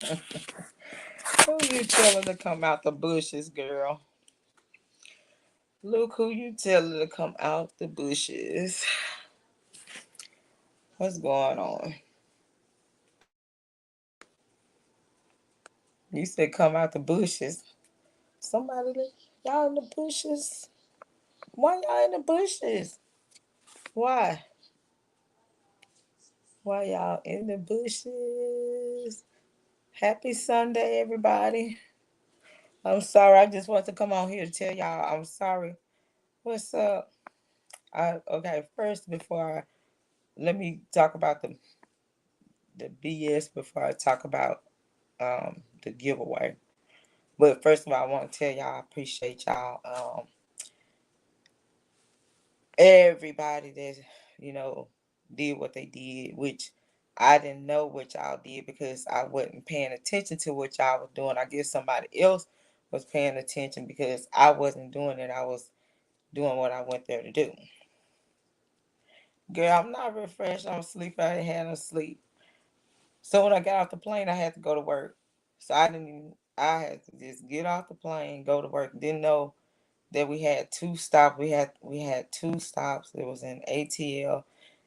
Who you telling to come out the bushes, girl? Look who you telling to come out the bushes. What's going on? You said come out the bushes. Somebody, y'all in the bushes? Why y'all in the bushes? Why? Why y'all in the bushes? Happy Sunday, everybody. I'm sorry. I just want to come on here to tell y'all I'm sorry. What's up? Okay, first before let me talk about the BS before I talk about the giveaway. But first of all, I want to tell y'all I appreciate y'all. Everybody that you know did what they did, which I didn't know what y'all did because I wasn't paying attention to what y'all were doing. I guess somebody else was paying attention because I wasn't doing it. I was doing what I went there to do. Girl, I'm not refreshed. I'm asleep. I didn't have no sleep. So when I got off the plane, I had to go to work. So I didn't even. I had to just get off the plane, go to work. Didn't know that we had two stops. We had two stops. It was in ATL,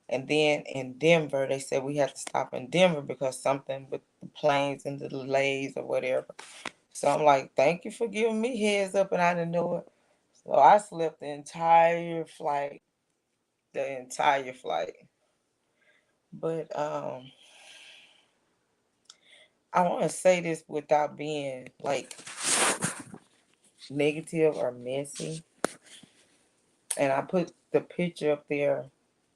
and then in Denver. They said we had to stop in Denver because something with the planes and the delays or whatever. So I'm like, thank you for giving me heads up, and I didn't know it. So I slept the entire flight. The entire flight. But I want to say this without being like negative or messy. And I put the picture up there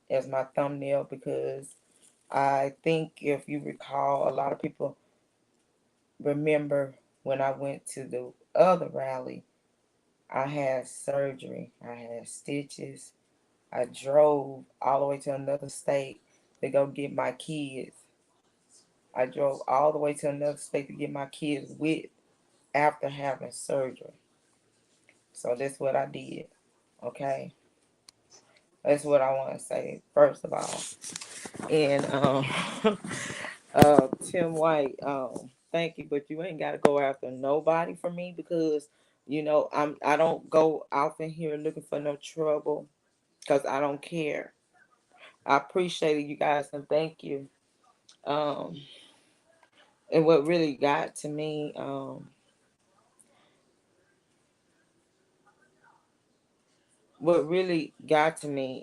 as my thumbnail because I think if you recall, a lot of people remember when I went to the other rally, I had surgery, I had stitches, I drove all the way to another state to go get my kids. I drove all the way to another state to get my kids with after having surgery. So that's what I did. Okay. That's what I want to say first of all. And Tim White, thank you, but you ain't got to go after nobody for me because I don't go out in here looking for no trouble because I don't care. I appreciate it, you guys, and thank you. Um, and what really got to me,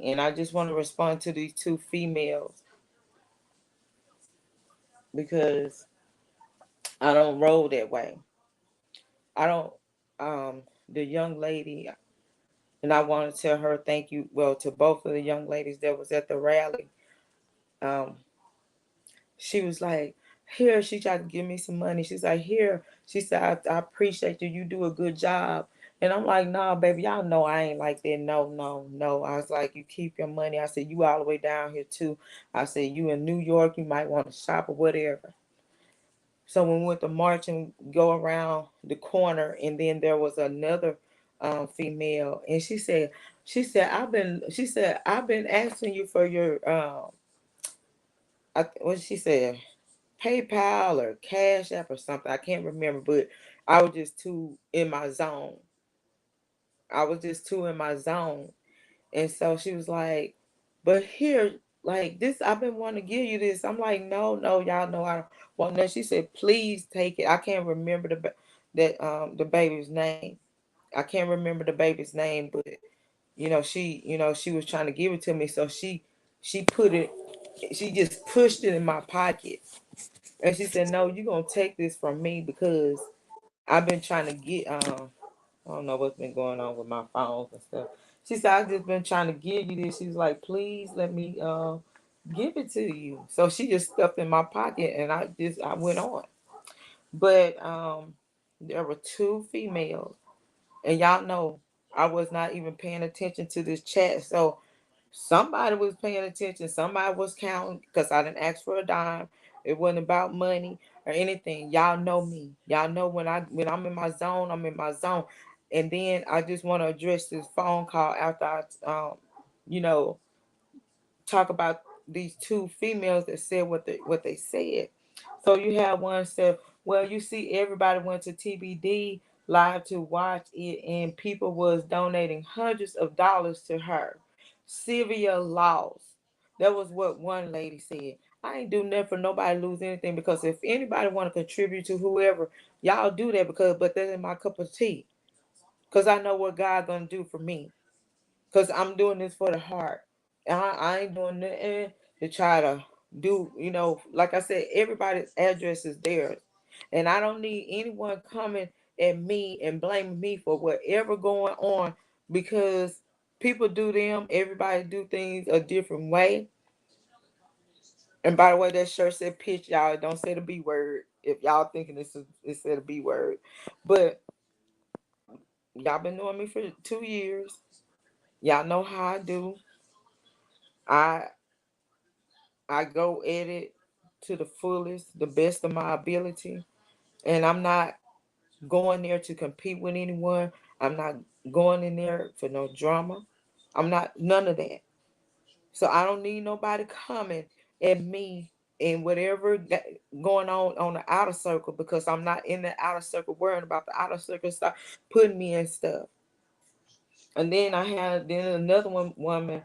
and I just want to respond to these two females because I don't roll that way. I don't. The young lady, and I want to tell her thank you. Well, to both of the young ladies that was at the rally. Um, she was like, "Here," she tried to give me some money. She's like, "Here," she said, I appreciate you. You do a good job." And I'm like, "Nah, baby, y'all know I ain't like that. No, no, no." I was like, "You keep your money." I said, "You all the way down here too." I said, "You in New York, you might want to shop or whatever." So when we went to march and go around the corner, and then there was another female, and I've been asking you for your what she said, PayPal or Cash App or something. I can't remember, but I was just too in my zone. I was just too in my zone, and so she was like, "But here, like this, I've been wanting to give you this." I'm like, "No, no, y'all know I don't want that." She said, "Please take it." I can't remember the baby's name. I can't remember the baby's name, but she was trying to give it to me, so she put it, she just pushed it in my pocket, and she said, "No, you're gonna take this from me because I've been trying to get I don't know what's been going on with my phones and stuff." She said, "I've just been trying to give you this." She was like, "Please let me give it to you." So she just stuffed in my pocket, and I went on. But there were two females, and y'all know I was not even paying attention to this chat. So somebody was paying attention. Somebody was counting because I didn't ask for a dime. It wasn't about money or anything. Y'all know me. Y'all know when I'm in my zone, I'm in my zone. And then I just want to address this phone call after you know, talk about these two females that said what they said. So you have one said, Well, you see, everybody went to TBD live to watch it, and people was donating hundreds of dollars to her. Severe loss. That was what one lady said. I ain't do nothing for nobody to lose anything, because if anybody want to contribute to whoever, y'all do that, because but that ain't my cup of tea. Cause I know what God gonna do for me. Cause I'm doing this for the heart. I ain't doing nothing to try to do, like I said, everybody's address is theirs. And I don't need anyone coming at me and blaming me for whatever going on, because people do them, everybody do things a different way. And by the way, that shirt said pitch, y'all. Don't say the B word if y'all thinking it said a B word. But y'all been knowing me for 2 years. Y'all know how I do. I I go at it to the fullest, the best of my ability. And I'm not going there to compete with anyone. I'm not going in there for no drama. I'm not none of that. So I don't need nobody coming at me and whatever going on the outer circle, because I'm not in the outer circle worrying about the outer circle stuff putting me in stuff. And then I had another woman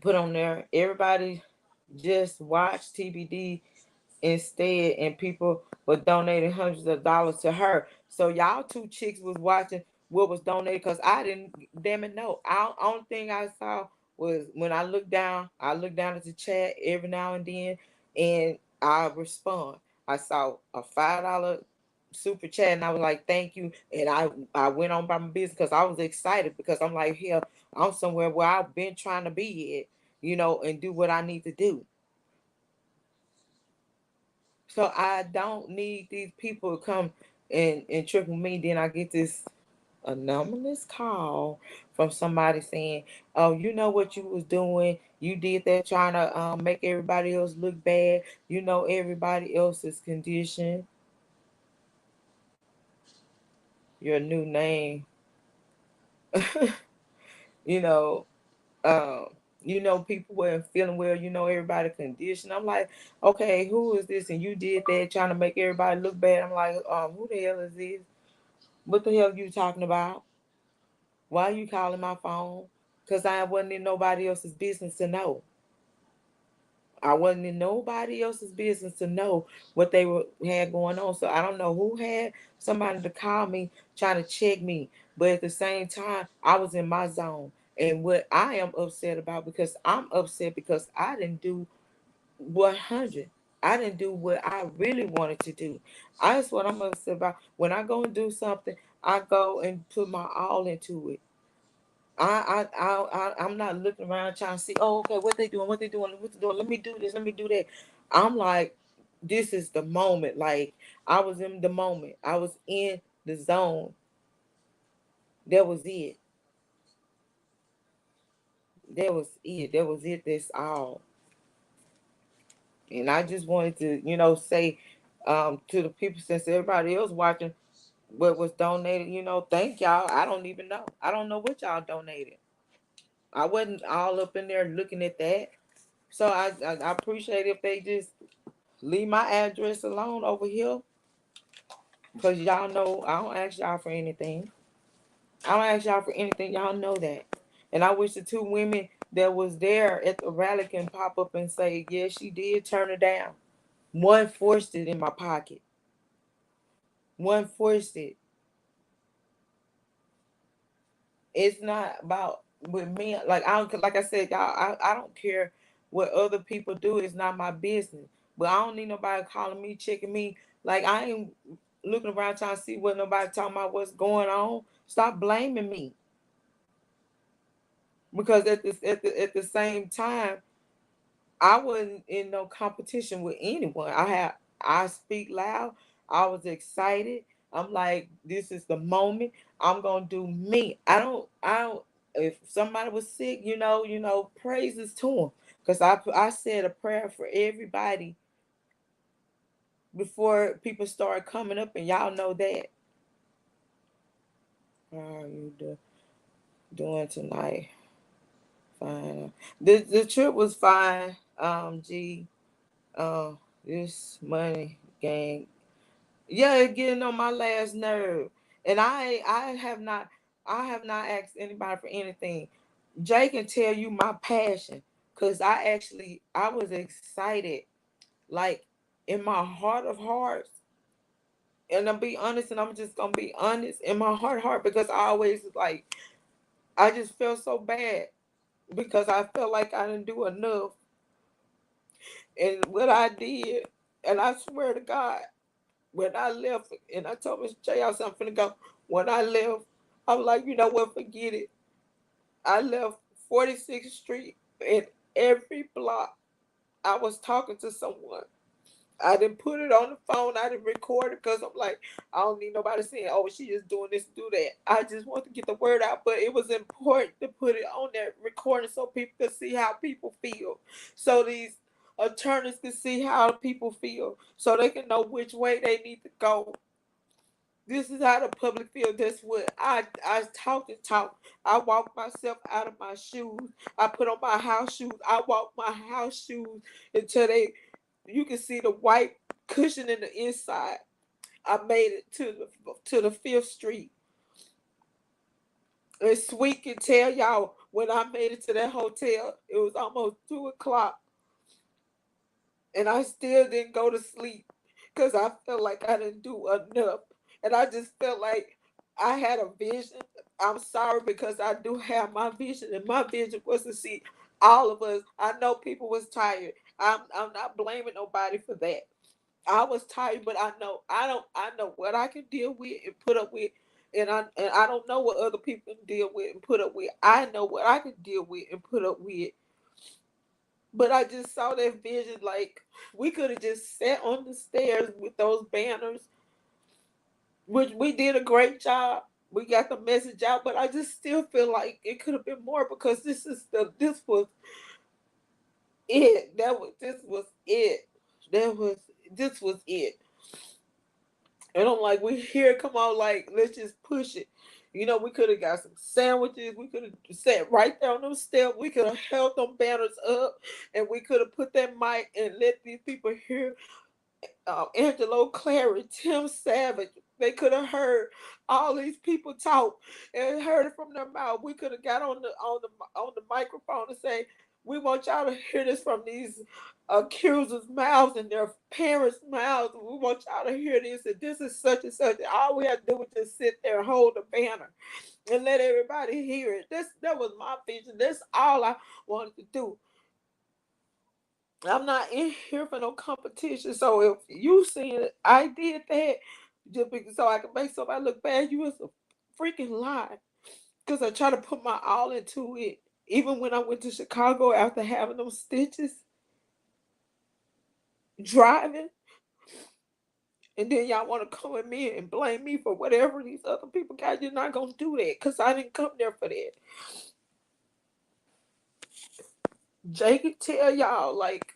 put on there, everybody just watch TBD instead, and people were donating hundreds of dollars to her. So y'all two chicks was watching what was donated, because I didn't damn it know. Only thing I saw was when I look down at the chat every now and then, and I respond. I saw a $5 super chat, and I was like, thank you. And I went on by my business, because I was excited, because I'm like, hell, I'm somewhere where I've been trying to be at, and do what I need to do. So I don't need these people to come and triple me. Then I get this anonymous call from somebody saying, "Oh, you know what you was doing? You did that trying to make everybody else look bad. You know everybody else's condition. Your new name, you know, um, people weren't feeling well. You know everybody condition." I'm like, okay, who is this? And you did that trying to make everybody look bad. I'm like, who the hell is this? What the hell you talking about? Why are you calling my phone? Because I wasn't in nobody else's business to know. I wasn't in nobody else's business to know what they had going on. So I don't know who had somebody to call me trying to check me. But at the same time, I was in my zone. And what I am upset about, because I'm upset because I didn't do 100. I didn't do what I really wanted to do. That's what I'm upset about. When I go and do something, I go and put my all into it. I'm not looking around trying to see, oh, okay, what they doing, what they doing, what they doing. Let me do this, let me do that. I'm like, this is the moment. Like, I was in the moment. I was in the zone. That was it. That was it. That was it. That's all. And I just wanted to, say to the people, since everybody else watching what was donated, thank y'all. I don't even know. I don't know what y'all donated. I wasn't all up in there looking at that. So I appreciate if they just leave my address alone over here. Because y'all know I don't ask y'all for anything. I don't ask y'all for anything. Y'all know that. And I wish the two women that was there at the rally can pop up and say, yes, she did turn it down. One forced it in my pocket. One forced it. It's not about with me. Like I don't, like I said, y'all. I don't care what other people do. It's not my business. But I don't need nobody calling me, checking me. Like I ain't looking around trying to see what nobody talking about what's going on. Stop blaming me, because at the same time, I wasn't in no competition with anyone. I speak loud. I was excited. I'm like, this is the moment. I'm gonna do me. I don't. If somebody was sick, praises to them, because I said a prayer for everybody before people start coming up, and y'all know that. How are you doing tonight? Fine. The trip was fine. G. Uh, this money gang. Yeah, it's getting on my last nerve. And I have not asked anybody for anything. Jay can tell you my passion. Cause I was excited. Like in my heart of hearts. And I'm be honest, and I'm just gonna be honest in my heart, because I always like I just felt so bad because I felt like I didn't do enough. And what I did, and I swear to God, when I left, and I told Mr. J, I was I'm finna go. When I left, I was like, you know what, forget it. I left 46th Street, and every block I was talking to someone. I didn't put it on the phone. I didn't record it because I'm like, I don't need nobody saying, oh, she just doing this, do that. I just want to get the word out, but it was important to put it on that recording so people could see how people feel. So these attorneys can see how people feel, so they can know which way they need to go. This is how the public feel. That's what I talk and talk. I walk myself out of my shoes. I put on my house shoes. I walk my house shoes until they you can see the white cushion in the inside. I made it to the Fifth Street. And Sweet can tell y'all when I made it to that hotel, it was almost 2 o'clock, and I still didn't go to sleep because I felt like I didn't do enough, and I just felt like I had a vision. I'm sorry because I do have my vision, and my vision was to see all of us. I know people was tired. I'm not blaming nobody for that. I was tired, but I know what I can deal with and put up with, and I don't know what other people can deal with and put up with. I know what I can deal with and put up with. But I just saw that vision, like we could have just sat on the stairs with those banners, which we did a great job. We got the message out, but I just still feel like it could have been more because this was it. This was it. That was this was it. And I'm like, we here, come on, like, let's just push it. You know, we could have got some sandwiches. We could have sat right there on them steps. We could have held them banners up, and we could have put that mic and let these people hear Angelo Clary, Tim Savage. They could have heard all these people talk and heard it from their mouth. We could have got on the microphone and say, "We want y'all to hear this from these accusers' mouths and their parents' mouths. We want y'all to hear this, and this is such and such." All we had to do was just sit there and hold the banner and let everybody hear it. That was my vision. That's all I wanted to do. I'm not in here for no competition. So if you seen it, I did that just because so I can make somebody look bad. You was a freaking lie. Because I try to put my all into it. Even when I went to Chicago after having those stitches, driving, and then y'all want to come at me and blame me for whatever these other people got. You're not gonna do that because I didn't come there for that. Jay can tell y'all like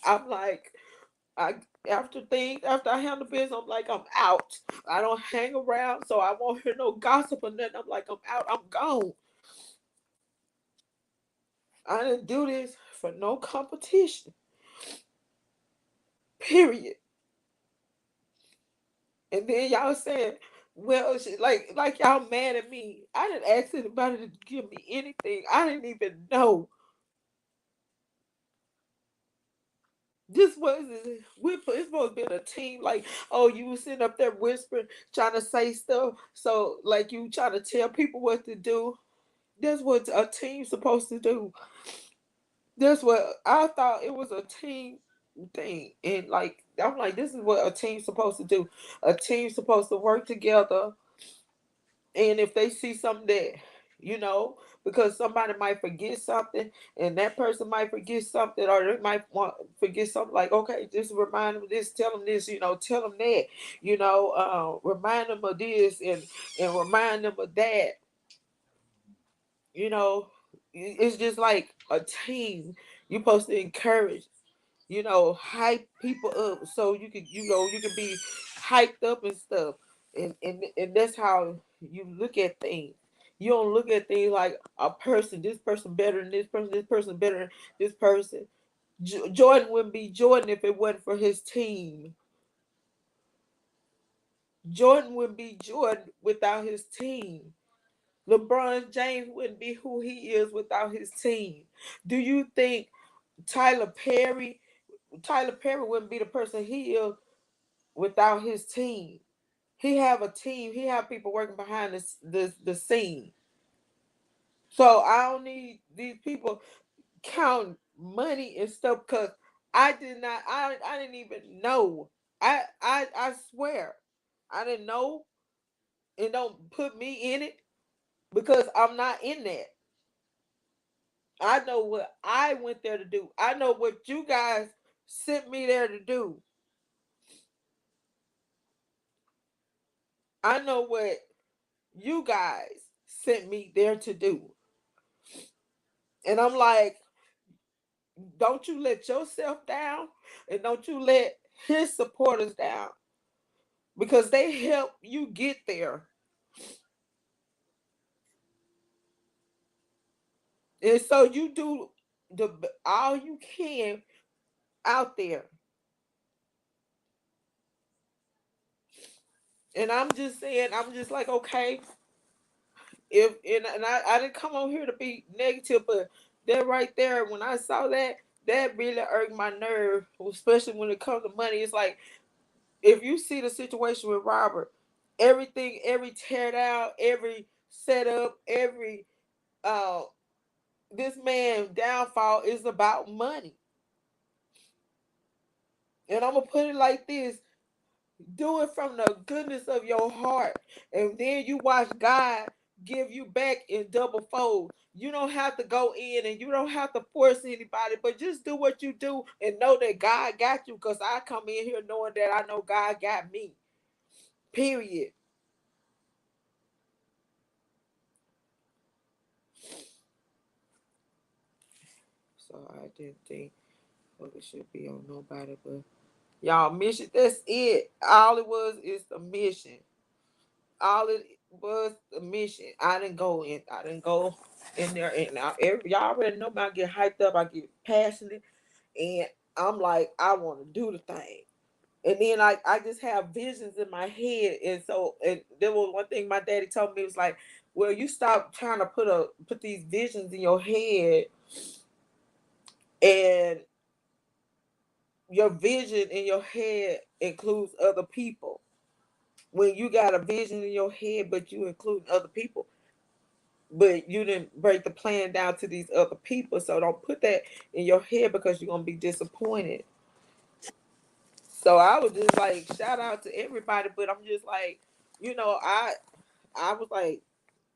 I'm like I after I handle business, I'm like I'm out. I don't hang around, so I won't hear no gossip or nothing. I'm like I'm out. I'm gone. I didn't do this for no competition. Period. And then y'all saying, well, like y'all mad at me. I didn't ask anybody to give me anything. I didn't even know. This was it's supposed to be a team. Like, oh, you was sitting up there whispering, trying to say stuff. So like you trying to tell people what to do. That's what a team's supposed to do. That's what I thought it was a team thing. And like I'm like, this is what a team's supposed to do. A team's supposed to work together, and if they see something that because somebody might forget something, and that person might forget something, or they might want forget something, like, okay, just remind them of this, tell them this, tell them that, remind them of this, and remind them of that. you know it's just like a team. You're supposed to encourage, hype people up so you can be hyped up and stuff. And that's how you look at things. You don't look at things like a person, this person better than this person better than this person. Jordan wouldn't be Jordan if it wasn't for his team. Jordan wouldn't be Jordan without his team. LeBron James wouldn't be who he is without his team. Do you think Tyler Perry Tyler Perry wouldn't be the person he is without his team? He have a team. He have people working behind the scene. So I don't need these people counting money and stuff because I did not. I didn't even know. I swear, I didn't know, and don't put me in it because I'm not in that. I know what I went there to do. I know what you guys sent me there to do. I know what you guys sent me there to do. And I'm like, don't you let yourself down and don't you let his supporters down because they help you get there. And so you do the all you can out there. And I'm just saying, I'm just like, okay, if and I didn't come on here to be negative, but that right there, when I saw that, that really irked my nerve, especially when it comes to money. It's like if you see the situation with Robert, everything, every tear down, every setup, every uh this man downfall is about money. And I'm gonna put it like this: do it from the goodness of your heart, and then you watch God give you back in double fold. You don't have to go in and you don't have to force anybody, but just do what you do and know that God got you. Because I come in here knowing that I know God got me. Period. So I didn't think it should be on nobody but y'all mission. That's it. All it was is the mission. All it was the mission. I didn't go in. I didn't go in there. And y'all already know me. I get hyped up. I get passionate, and I'm like, I want to do the thing. And then I just have visions in my head. And so, and there was one thing my daddy told me. It was like, well, you stop trying to put these visions in your head, and your vision in your head includes other people. When you got a vision in your head, but you include other people, but you didn't break the plan down to these other people. So don't put that in your head because you're gonna be disappointed. So I was just like, shout out to everybody, but I'm just like, I was like,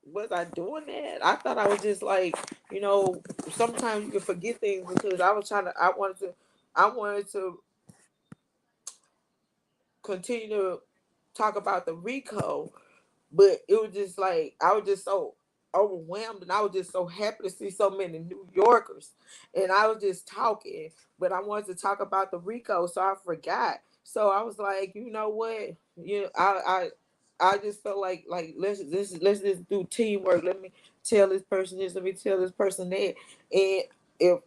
was I doing that? I thought I was just like, sometimes you can forget things because I wanted to continue to talk about the Rico. But it was just like I was just so overwhelmed, and I was just so happy to see so many New Yorkers. And I was just talking, but I wanted to talk about the Rico, so I forgot. So I was like, you know what? I just felt like let's just do teamwork. Let me tell this person this. Let me tell this person that. And if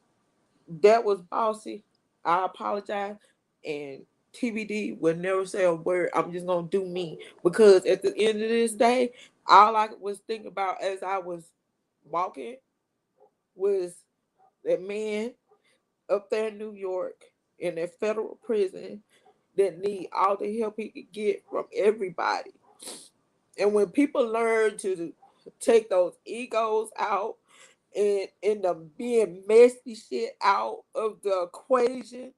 that was bossy, I apologize. And TBD would never say a word. I'm just gonna do me because at the end of this day, all I was thinking about as I was walking was that man up there in New York in that federal prison that need all the help he could get from everybody. And when people learn to take those egos out and the being messy shit out of the equation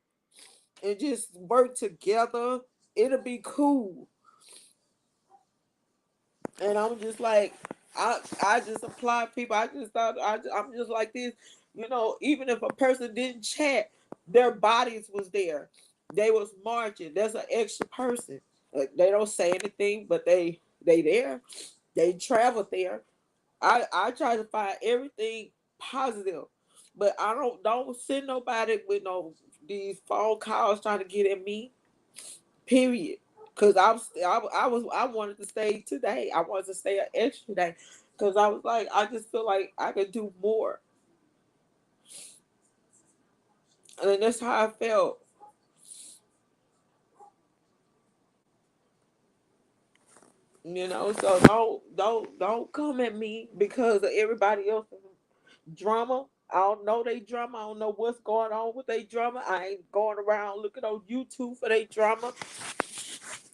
and just work together, it'll be cool. And I'm just like, I just applaud people. I just thought I'm just like this, even if a person didn't chat, their bodies was there. They was marching. There's an extra person. They don't say anything, but they there. They traveled there. I try to find everything positive, but I don't send nobody with no these phone calls trying to get at me. Period. Cause I wanted to stay today. I wanted to stay an extra day, cause I was like I just feel like I could do more, and that's how I felt. So don't come at me because of everybody else's drama. I don't know they drama. I don't know what's going on with they drama. I ain't going around looking on YouTube for they drama.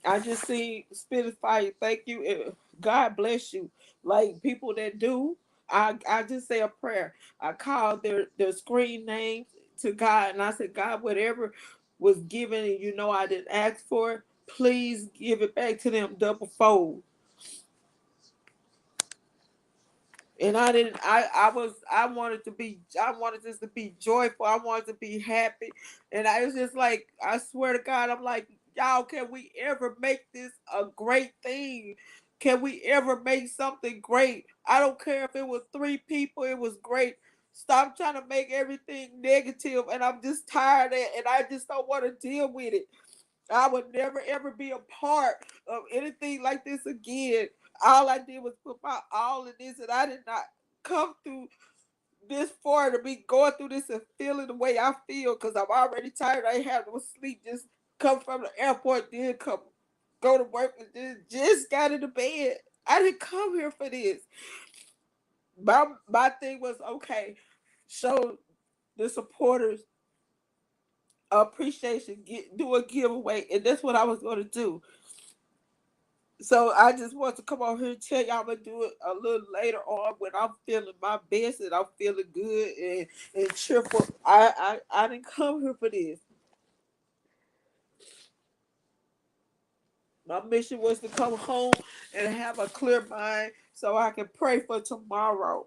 I just see Spirit Fire. Thank you. God bless you. Like people that do, I just say a prayer. I call their screen names to God, and I said, God, whatever was given, and I didn't ask for it, please give it back to them double fold. And I didn't. I wanted this to be joyful. I wanted to be happy, and I was just like, I swear to God, I'm like, y'all, can we ever make this a great thing? Can we ever make something great? I don't care if it was 3 people. It was great. Stop trying to make everything negative, and I'm just tired of it, and I just don't want to deal with it. I would never ever be a part of anything like this again. All I did was put my all in this, and I did not come through this far to be going through this and feeling the way I feel because I'm already tired. I ain't have no sleep. Just come from the airport, then come go to work, and then just got into bed. I didn't come here for this. My thing was okay. Show the supporters appreciation. Do a giveaway, and that's what I was going to do. So I just want to come on here and tell y'all I'm gonna do it a little later on when I'm feeling my best and I'm feeling good and cheerful. I didn't come here for this. My mission was to come home and have a clear mind so I can pray for tomorrow.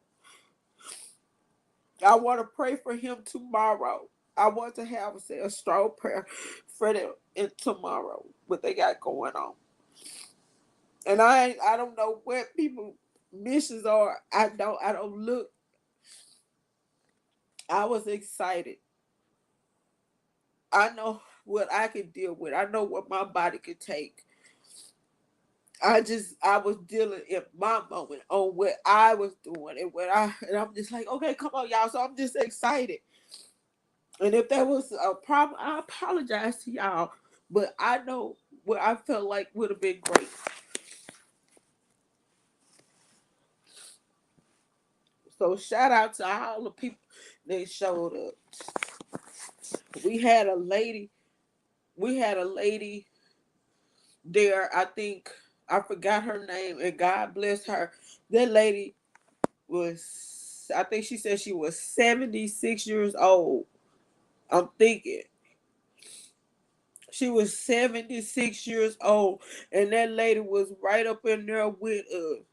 I want to pray for him tomorrow. I want to have a strong prayer for them in tomorrow, what they got going on. And I don't know what people missions are. I don't look. I was excited. I know what I can deal with. I know what my body could take. I was dealing in my moment on what I was doing and I'm just like, okay, come on, y'all. So I'm just excited. And if that was a problem, I apologize to y'all. But I know what I felt like would have been great. So shout out to all the people that showed up. We had a lady. We had a lady there. I forgot her name, and God bless her. That lady I think she said she was 76 years old. I'm thinking she was 76 years old, and that lady was right up in there with us.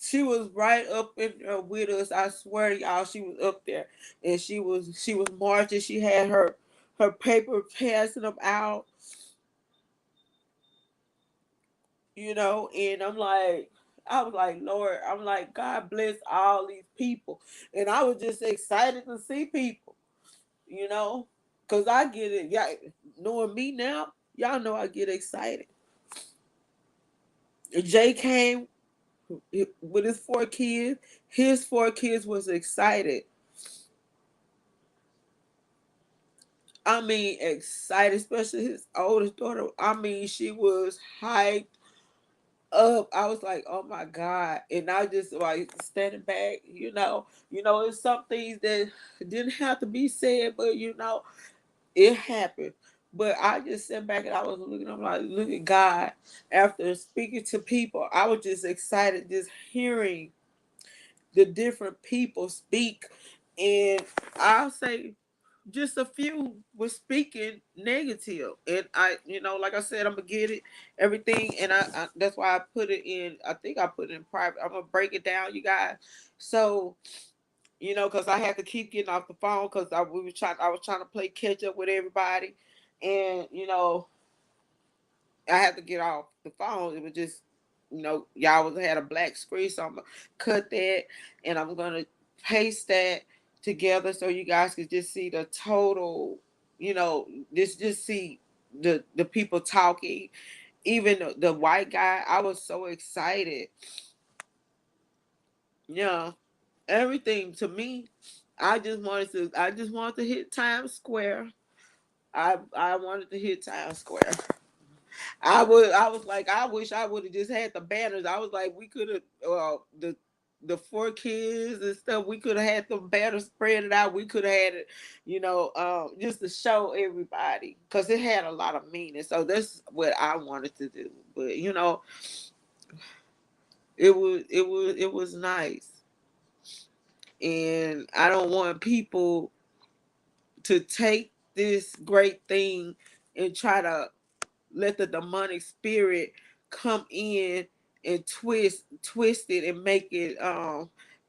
She was right up in there with us. I swear to y'all, she was up there, and she was marching. She had her paper passing them out, and I was like, Lord, I'm like, God bless all these people. And I was just excited to see people, you know, because I get it. Yeah, knowing me now, y'all know I get excited. Jay came with his 4 kids. His 4 kids was excited. I mean, excited, especially his oldest daughter. I mean, she was hyped up. I was like, oh my God. And I just like standing back, it's some things that didn't have to be said, but it happened. But I just sat back and I was looking, I'm like, look at God. After speaking to people, I was just excited just hearing the different people speak. And I'll say just a few was speaking negative, and like I said, I'm gonna get it everything, and I that's why I put it in. I think I put it in private. I'm gonna break it down, you guys. So because I had to keep getting off the phone because I was trying to play catch up with everybody, and I had to get off the phone. It was just, y'all had a black screen, so I'm gonna cut that and I'm gonna paste that together so you guys can just see the total, just see the people talking. Even the white guy, I was so excited. Yeah, everything to me. I just wanted to hit Times Square. I wanted to hit Times Square. I was like, I wish I would have just had the banners. I was like, we could have the four kids and stuff. We could have had the banners spread it out. We could have had it, just to show everybody because it had a lot of meaning. So that's what I wanted to do. But it was nice, and I don't want people to take this great thing and try to let the demonic spirit come in and twist it and make it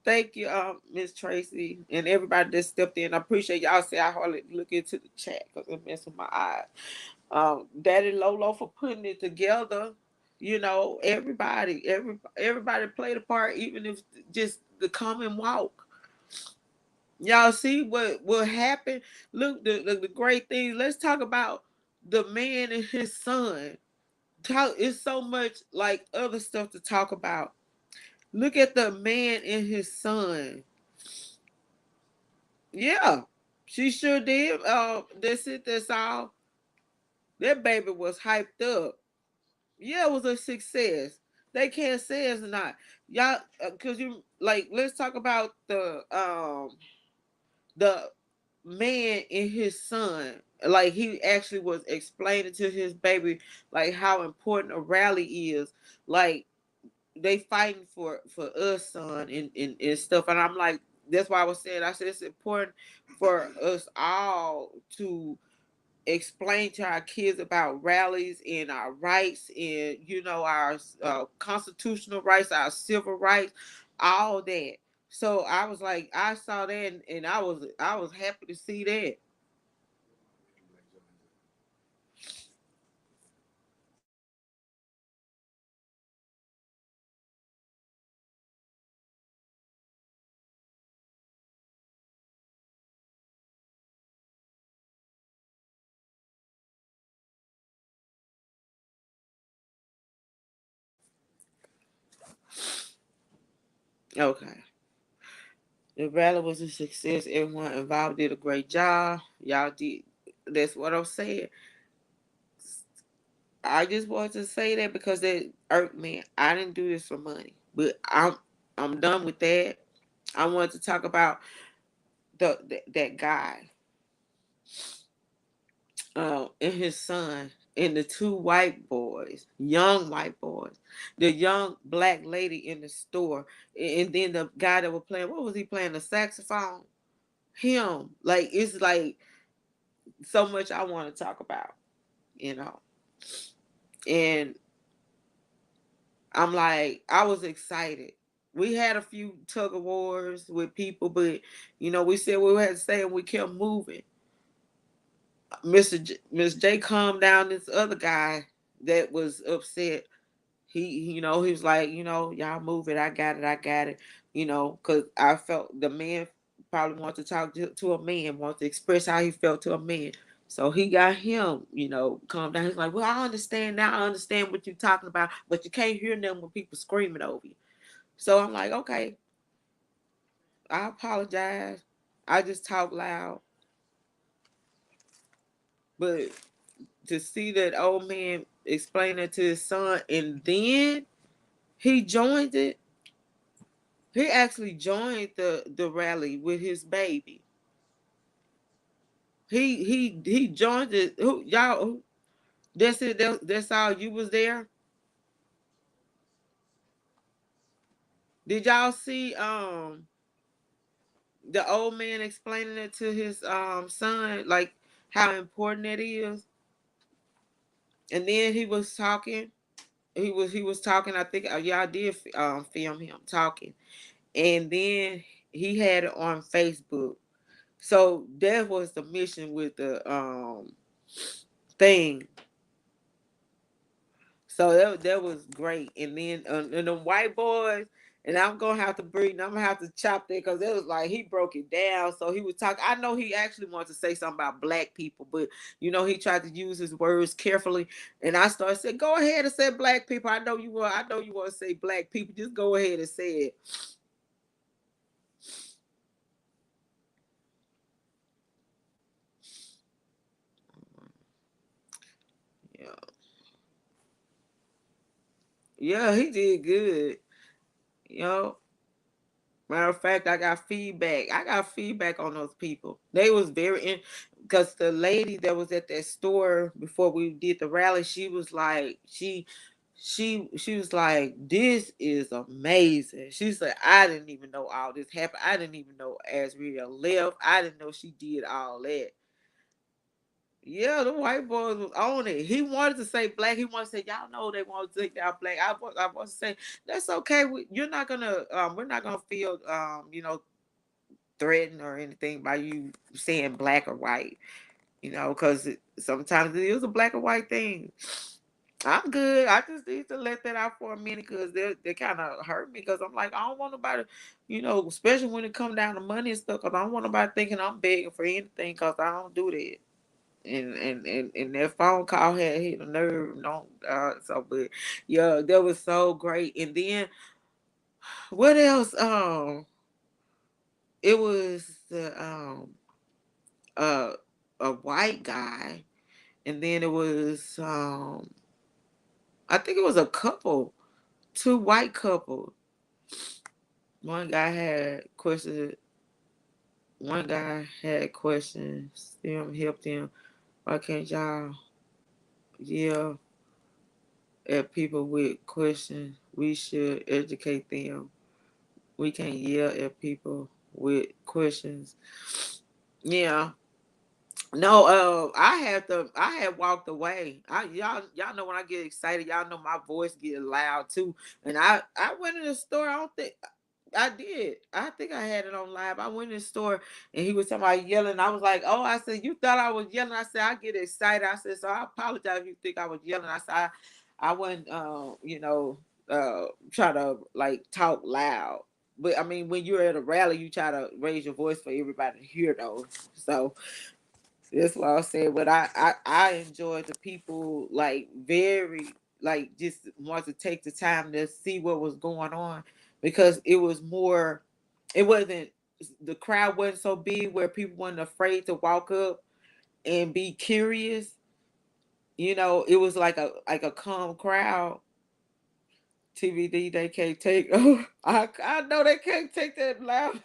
thank you, Miss Tracy, and everybody that stepped in. I appreciate y'all. Say I hardly look into the chat because it messes with my eyes. Daddy Lolo for putting it together. Everybody played a part, even if just the come and walk. Y'all see what happened? Look, the great thing. Let's talk about the man and his son. It's so much like other stuff to talk about. Look at the man and his son. Yeah, she sure did. That's it. That's all. That baby was hyped up. Yeah, it was a success. They can't say it's not. Y'all, cause you like. Let's talk about the man and his son. Like he actually was explaining to his baby like how important a rally is. Like they fighting for us, son, and stuff. And I'm like, that's why I said it's important for us all to explain to our kids about rallies and our rights and our constitutional rights, our civil rights, all that. So I was like, I saw that, and I was happy to see that. Okay. The rally was a success. Everyone involved did a great job. Y'all did. That's what I'm saying. I just wanted to say that because that irked me. I didn't do this for money, but I'm done with that. I wanted to talk about that guy, and his son, and the two white boys, young white boys, the young black lady in the store, and then the guy that was playing. What was he playing? The saxophone. Him. Like it's like so much I want to talk about, you know. And I'm like, I was excited. We had a few tug of wars with people, but we said what we had to say and we kept moving. Miss J calmed down this other guy that was upset. He was like, y'all move it. I got it. I got it. Because I felt the man probably wanted to talk to a man, wanted to express how he felt to a man. So he got him, calm down. He's like, well, I understand now. I understand what you're talking about, but you can't hear them when people screaming over you. So I'm like, okay, I apologize. I just talk loud. But to see that old man explain it to his son and then he joined it. He actually joined the rally with his baby. He joined it. Who y'all? That's it. That's all. You was there. Did y'all see the old man explaining it to his son like how important it is? And then he was talking. He was talking. I think y'all did film him talking, and then he had it on Facebook. So that was the mission with the thing. So that was great. And then and the white boys, and I'm gonna have to breathe. I'm gonna have to chop that because it was like he broke it down. So he was talking. I know he actually wanted to say something about black people, but he tried to use his words carefully. And I started saying, "Go ahead and say black people. I know you want. I know you want to say black people. Just go ahead and say it." Yeah. Yeah, he did good. You know, matter of fact, I got feedback. I got feedback on those people. They was very in because the lady that was at that store before we did the rally, she was like, she was like, this is amazing. She said, I didn't even know all this happened. I didn't even know Azriel left. I didn't know she did all that. Yeah, the white boys was on it. He wanted to say black. He wanted to say, y'all know they want to take down black. I want to say that's okay. You're not gonna we're not gonna feel threatened or anything by you saying black or white. Because sometimes it is a black or white thing. I'm good. I just need to let that out for a minute because they kind of hurt me because I'm like, I don't want nobody, especially when it come down to money and stuff, because I don't want nobody thinking I'm begging for anything because I don't do that. And that phone call had hit a nerve. Don't so but yeah, that was so great. And then what else? It was the uh a white guy, and then it was I think it was a couple, two white couple. One guy had questions. One guy had questions. Them helped him. Why can't y'all yell at people with questions? We should educate them. We can't yell at people with questions. Yeah. No, I had walked away. Y'all know when I get excited, y'all know my voice get loud too. And I went in the store. I don't think I did. I think I had it on live. I went in the store and he was talking about yelling. I was like, oh, I said, you thought I was yelling. I said, I get excited. I said, so I apologize if you think I was yelling. I said, I wasn't, try to like talk loud. But I mean, when you're at a rally, you try to raise your voice for everybody to hear though. So that's what I said. But I enjoyed the people like very like just want to take the time to see what was going on because it was more. It wasn't the crowd wasn't so big where people weren't afraid to walk up and be curious. It was like a calm crowd. TBD they can't take. Oh, I know they can't take that loud.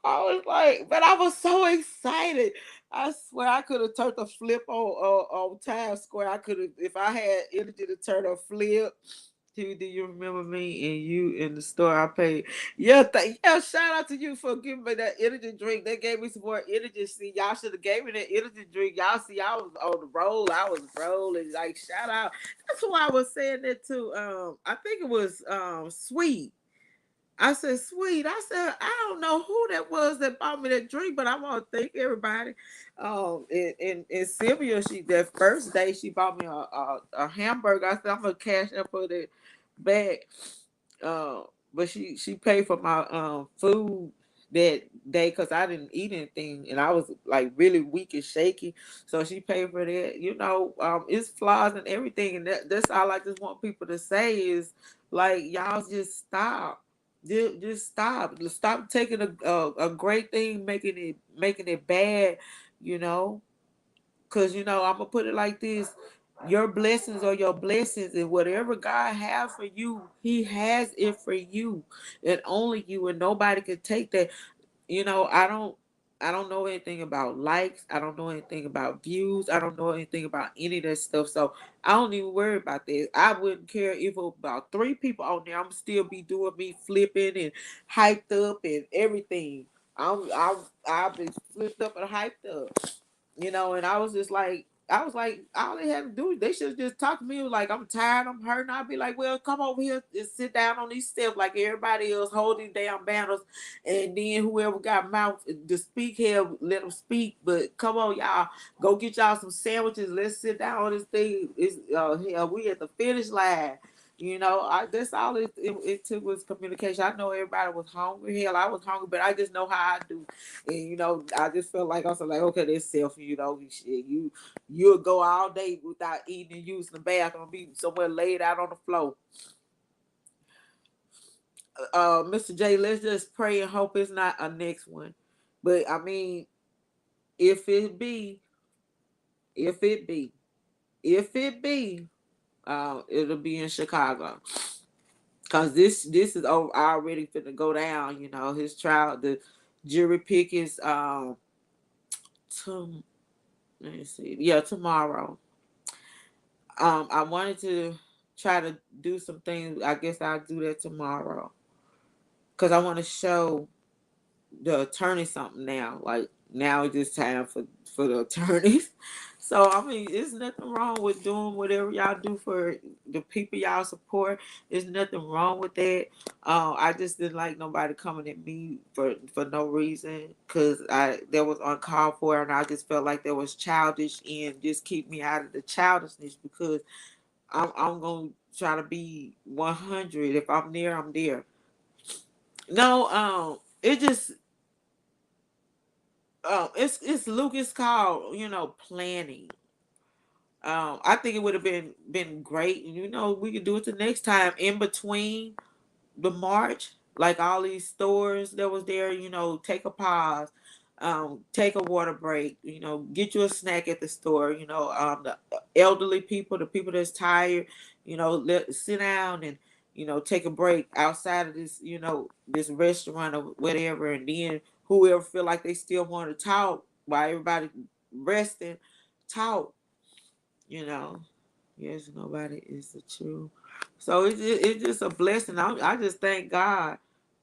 I was like, but I was so excited. I swear I could have turned a flip on Times Square. I could have, if I had energy to turn a flip. Do you remember me and you in the store? I paid. Yeah, yeah. Shout out to you for giving me that energy drink. They gave me some more energy. See, y'all should have gave me that energy drink. Y'all see, I was on the roll. I was rolling. Like shout out. That's why I was saying that too. I think it was Sweet. I said, sweet. I said, I don't know who that was that bought me that drink, but I want to thank everybody. And Sylvia, she that first day she bought me a hamburger. I said, I'm gonna cash up for that back. But she paid for my food that day because I didn't eat anything and I was like really weak and shaky. So she paid for that. It's flaws and everything, and that's all I just want people to say is like y'all just stop. Just stop. Stop taking a great thing, making it bad. You know, because I'm gonna put it like this: your blessings are your blessings, and whatever God has for you, He has it for you, and only you, and nobody can take that. I don't know anything about likes. I don't know anything about views. I don't know anything about any of that stuff. So I don't even worry about that. I wouldn't care if it was about three people on there. I'm still be doing me flipping and hyped up and everything. I've been flipped up and hyped up. And I was like, all they had to do, they should just talk to me like, I'm tired, I'm hurting. I'd be like, well, come over here and sit down on these steps like everybody else, hold these damn banners, and then whoever got mouth to speak here, let them speak. But come on, y'all, go get y'all some sandwiches. Let's sit down on this thing. It's hell, we at the finish line. That's all it took was communication. I know everybody was hungry. Hell, I was hungry, but I just know how I do. And I just felt like I was like, okay, this self, shit, you'll go all day without eating and using the bathroom, be somewhere laid out on the floor. Mr. J, let's just pray and hope it's not a next one. But I mean, if it be, if it be, if it be. It'll be in Chicago. Cause this is already finna go down. His trial, the jury pick is to let me see, yeah, tomorrow. I wanted to try to do some things. I guess I'll do that tomorrow. Cause I want to show the attorney something now. Like now it's just time for the attorneys. So I mean, there's nothing wrong with doing whatever y'all do for the people y'all support. There's nothing wrong with that. I just didn't like nobody coming at me for no reason because I that was uncalled for, and I just felt like that was childish and just keep me out of the childishness because I'm gonna try to be 100. If I'm there, I'm there. No, it just it's Lucas called, planning. I think it would have been great. We could do it the next time in between the march, like all these stores that was there, take a pause, take a water break, get you a snack at the store, the elderly people, the people that's tired, let sit down and take a break outside of this, this restaurant or whatever, and then whoever feel like they still want to talk while everybody resting, talk, you know. Yes, nobody is the truth. So it's just a blessing. I just thank God.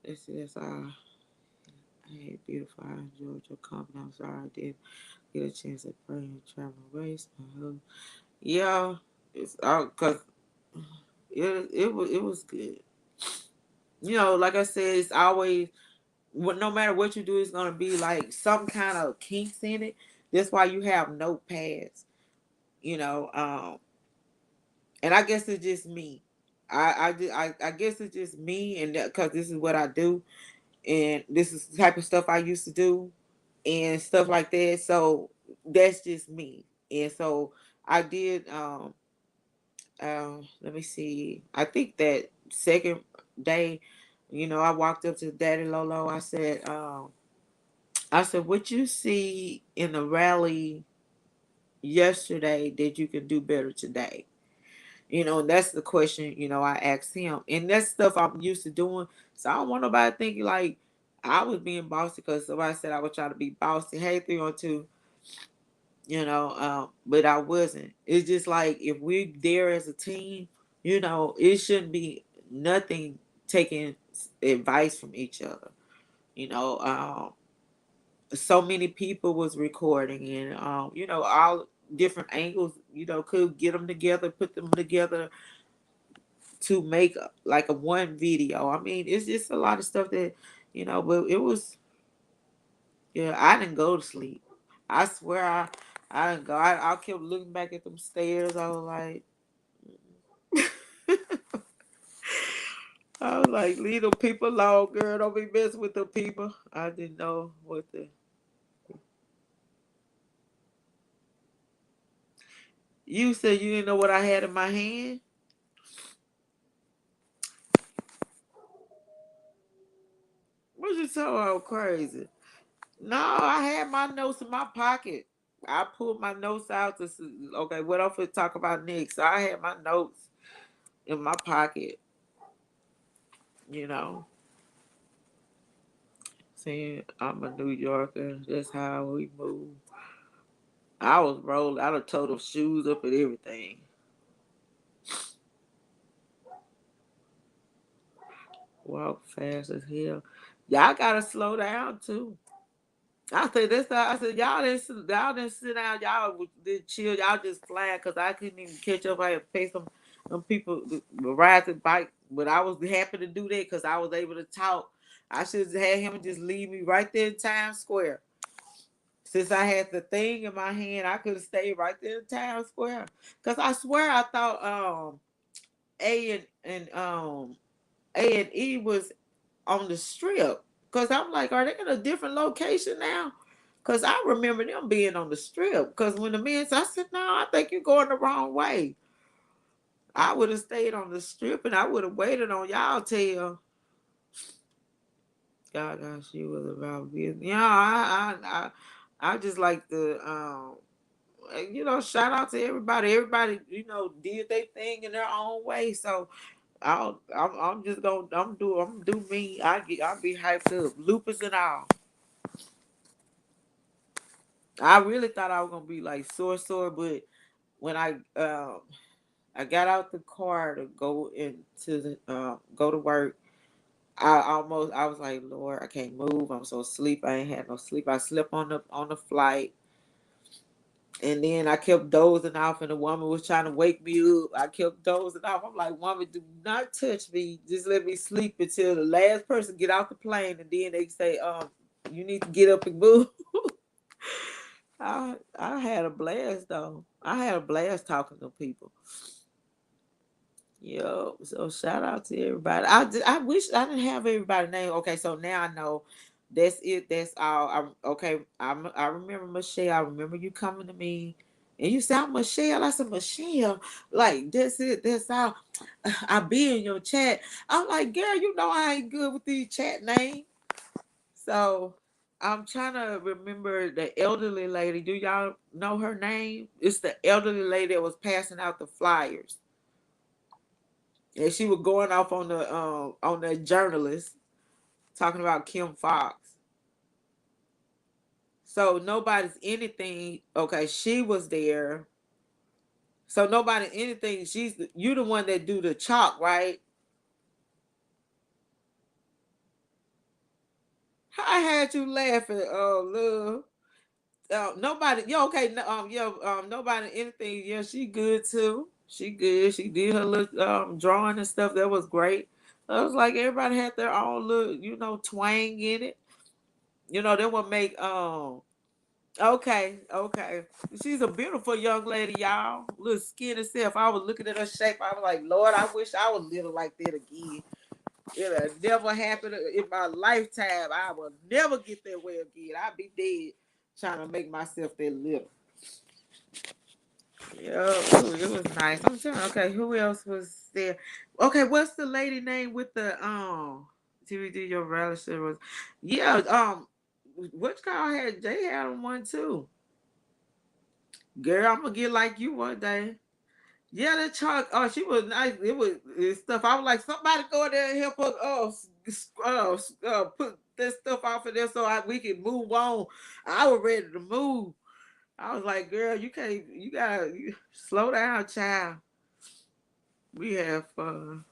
It's hey, beautiful. I enjoyed your company. I'm sorry I did get a chance to pray and travel race. Yeah, it's cause it was good. Like I said, it's always no matter what you do, it's gonna be like some kind of kinks in it. That's why you have notepads. You know, and I guess it's just me. I guess it's just me, and because this is what I do, and this is the type of stuff I used to do, and stuff like that. So that's just me, and so I did. Let me see. I think that second day, I walked up to Daddy Lolo. I said, what you see in the rally yesterday that you can do better today? And that's the question, I asked him. And that's stuff I'm used to doing. So I don't want nobody thinking like I was being bossy because somebody said I was trying to be bossy. Hey, 302, but I wasn't. It's just like if we're there as a team, it shouldn't be nothing taking advice from each other. You know, so many people was recording and, all different angles, could get them together, put them together to make like a one video. I mean, it's just a lot of stuff that, but it was, yeah, I didn't go to sleep. I swear I didn't go. I kept looking back at them stairs. I was like, leave the people alone, girl. Don't be messing with the people. I didn't know what the. You said you didn't know what I had in my hand? What you talking about crazy? No, I had my notes in my pocket. I pulled my notes out to see, okay, what else we talk about next. So I had my notes in my pocket, you know. Saying I'm a New Yorker. That's how we move. I was rolling. I done told them shoes up and everything. Walk fast as hell. Y'all gotta slow down too. I said this. I said y'all didn't sit down. Y'all did chill. Y'all just flying because I couldn't even catch up. I had to pay some people to ride the bike, but I was happy to do that because I was able to talk. I should have had him just leave me right there in Times Square. Since I had the thing in my hand, I could have stayed right there in Times Square. Cause I swear I thought A and E was on the strip. Cause I'm like, are they in a different location now? Cause I remember them being on the strip. Cause when the men said, I said, no, I think you're going the wrong way. I would have stayed on the strip and I would have waited on y'all till God, she was about business. Yeah, I just like the shout out to everybody. Everybody, did their thing in their own way. So I'm just gonna I'm do me. I'll be hyped up, lupus and all. I really thought I was gonna be like sore, but when I got out the car to go into go to work, I was like, Lord, I can't move. I'm so asleep. I ain't had no sleep. I slept on the flight. And then I kept dozing off, and the woman was trying to wake me up. I kept dozing off. I'm like, woman, do not touch me. Just let me sleep until the last person get off the plane, and then they say, you need to get up and move. I had a blast though. I had a blast talking to people. Yo, so shout out to everybody. I wish I didn't have everybody's name. Okay, so now I know that's it. That's all. I remember Michelle. I remember you coming to me, and you said Michelle. I said Michelle. Like that's it. That's all. I be in your chat. I'm like, girl, I ain't good with these chat names. So I'm trying to remember the elderly lady. Do y'all know her name? It's the elderly lady that was passing out the flyers. And she was going off on the journalist talking about Kim Fox. So nobody's anything. Okay, she was there. So nobody anything. You the one that do the chalk, right? I had you laughing, love. Nobody. Yeah, okay. Yeah. Nobody anything. Yeah, she good too. She good. She did her little drawing and stuff. That was great. I was like everybody had their own little twang in it. They would make okay. She's a beautiful young lady, y'all. Little skinny self. I was looking at her shape. I was like, Lord, I wish I was little like that again. It'll never happen in my lifetime. I will never get that way again. I'll be dead trying to make myself that little. Yeah, it was nice. I'm telling. Okay, who else was there? Okay, what's the lady name with the TBD? Your relative was, yeah. Which car had Jay had on one too? Girl, I'm gonna get like you one day. Yeah, that truck. Oh, she was nice. It's stuff. I was like, somebody go in there and help us. Put that stuff off of there so we can move on. I was ready to move. I was like, girl, you can't. You gotta slow down, child. We have fun.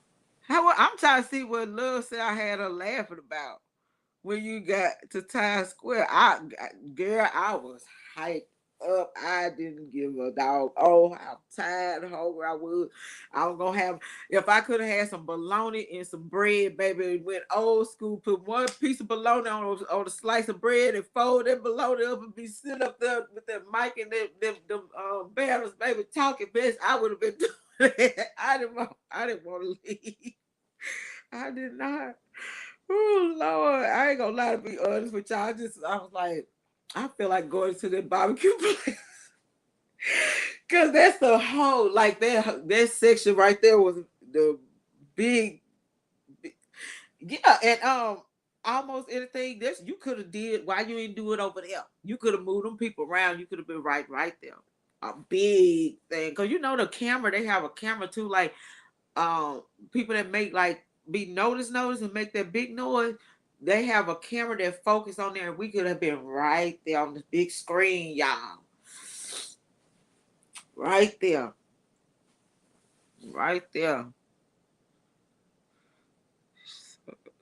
I'm trying to see what Love said I had her laughing about when you got to Times Square. Girl, I was hyped up. I didn't give a dog. Oh, how tired, hungry I was. I was gonna have if I could have had some bologna and some bread, baby. It went old school. Put one piece of bologna on a slice of bread and fold that bologna up and be sitting up there with that mic and them banners, baby, talking best. I would have been doing that. I didn't want to leave. I did not. Oh Lord, I ain't gonna lie to be honest with y'all. I was like, I feel like going to the barbecue place. Cause that's the whole like that section right there was the big, yeah, and almost anything this you could have did why you didn't do it over there. You could have moved them people around, you could have been right there. A big thing. Cause the camera, they have a camera too, like um people that make like be notice and make that big noise, they have a camera that focus on there and we could have been right there on the big screen, y'all. Right there. Right there.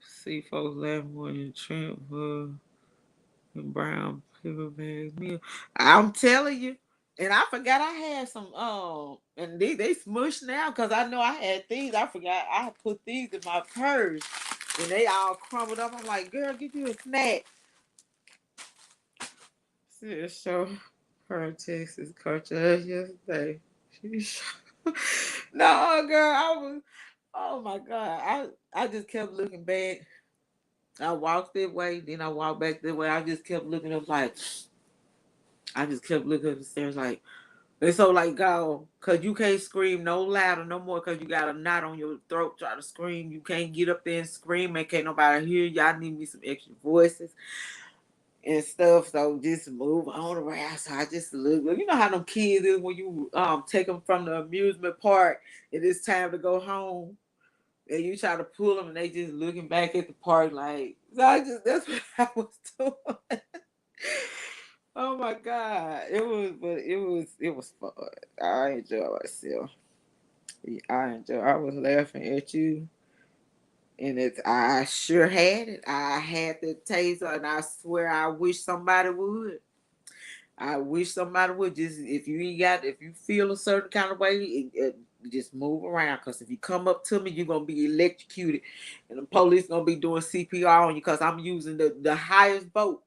See folks laughing more than Trent and brown paper bags meal. I'm telling you. And I forgot I had some and they smushed now because I know I had these. I forgot I put these in my purse and they all crumbled up. I'm like, girl, get you a snack. See, show her Texas culture yesterday. No, girl, I was. Oh my god, I just kept looking back. I walked that way, then I walked back that way. I just kept looking up like. I just kept looking up the stairs like. And so like go, cause you can't scream no louder no more, cause you got a knot on your throat. Try to scream, you can't get up there and scream, and can't nobody hear you. Y'all need me some extra voices. and stuff. So just move on around. So I just look. You know how them kids is when you take them from the amusement park and it's time to go home, and you try to pull them and they just looking back at the park like. So I just that's what I was doing. Oh my God, it was fun. I enjoy myself. I was laughing at you. And I sure had it. I had the taser, and I swear I wish somebody would. I wish somebody would just if you feel a certain kind of way, just move around. Cause if you come up to me, you're gonna be electrocuted, and the police gonna be doing CPR on you. Cause I'm using the highest vote.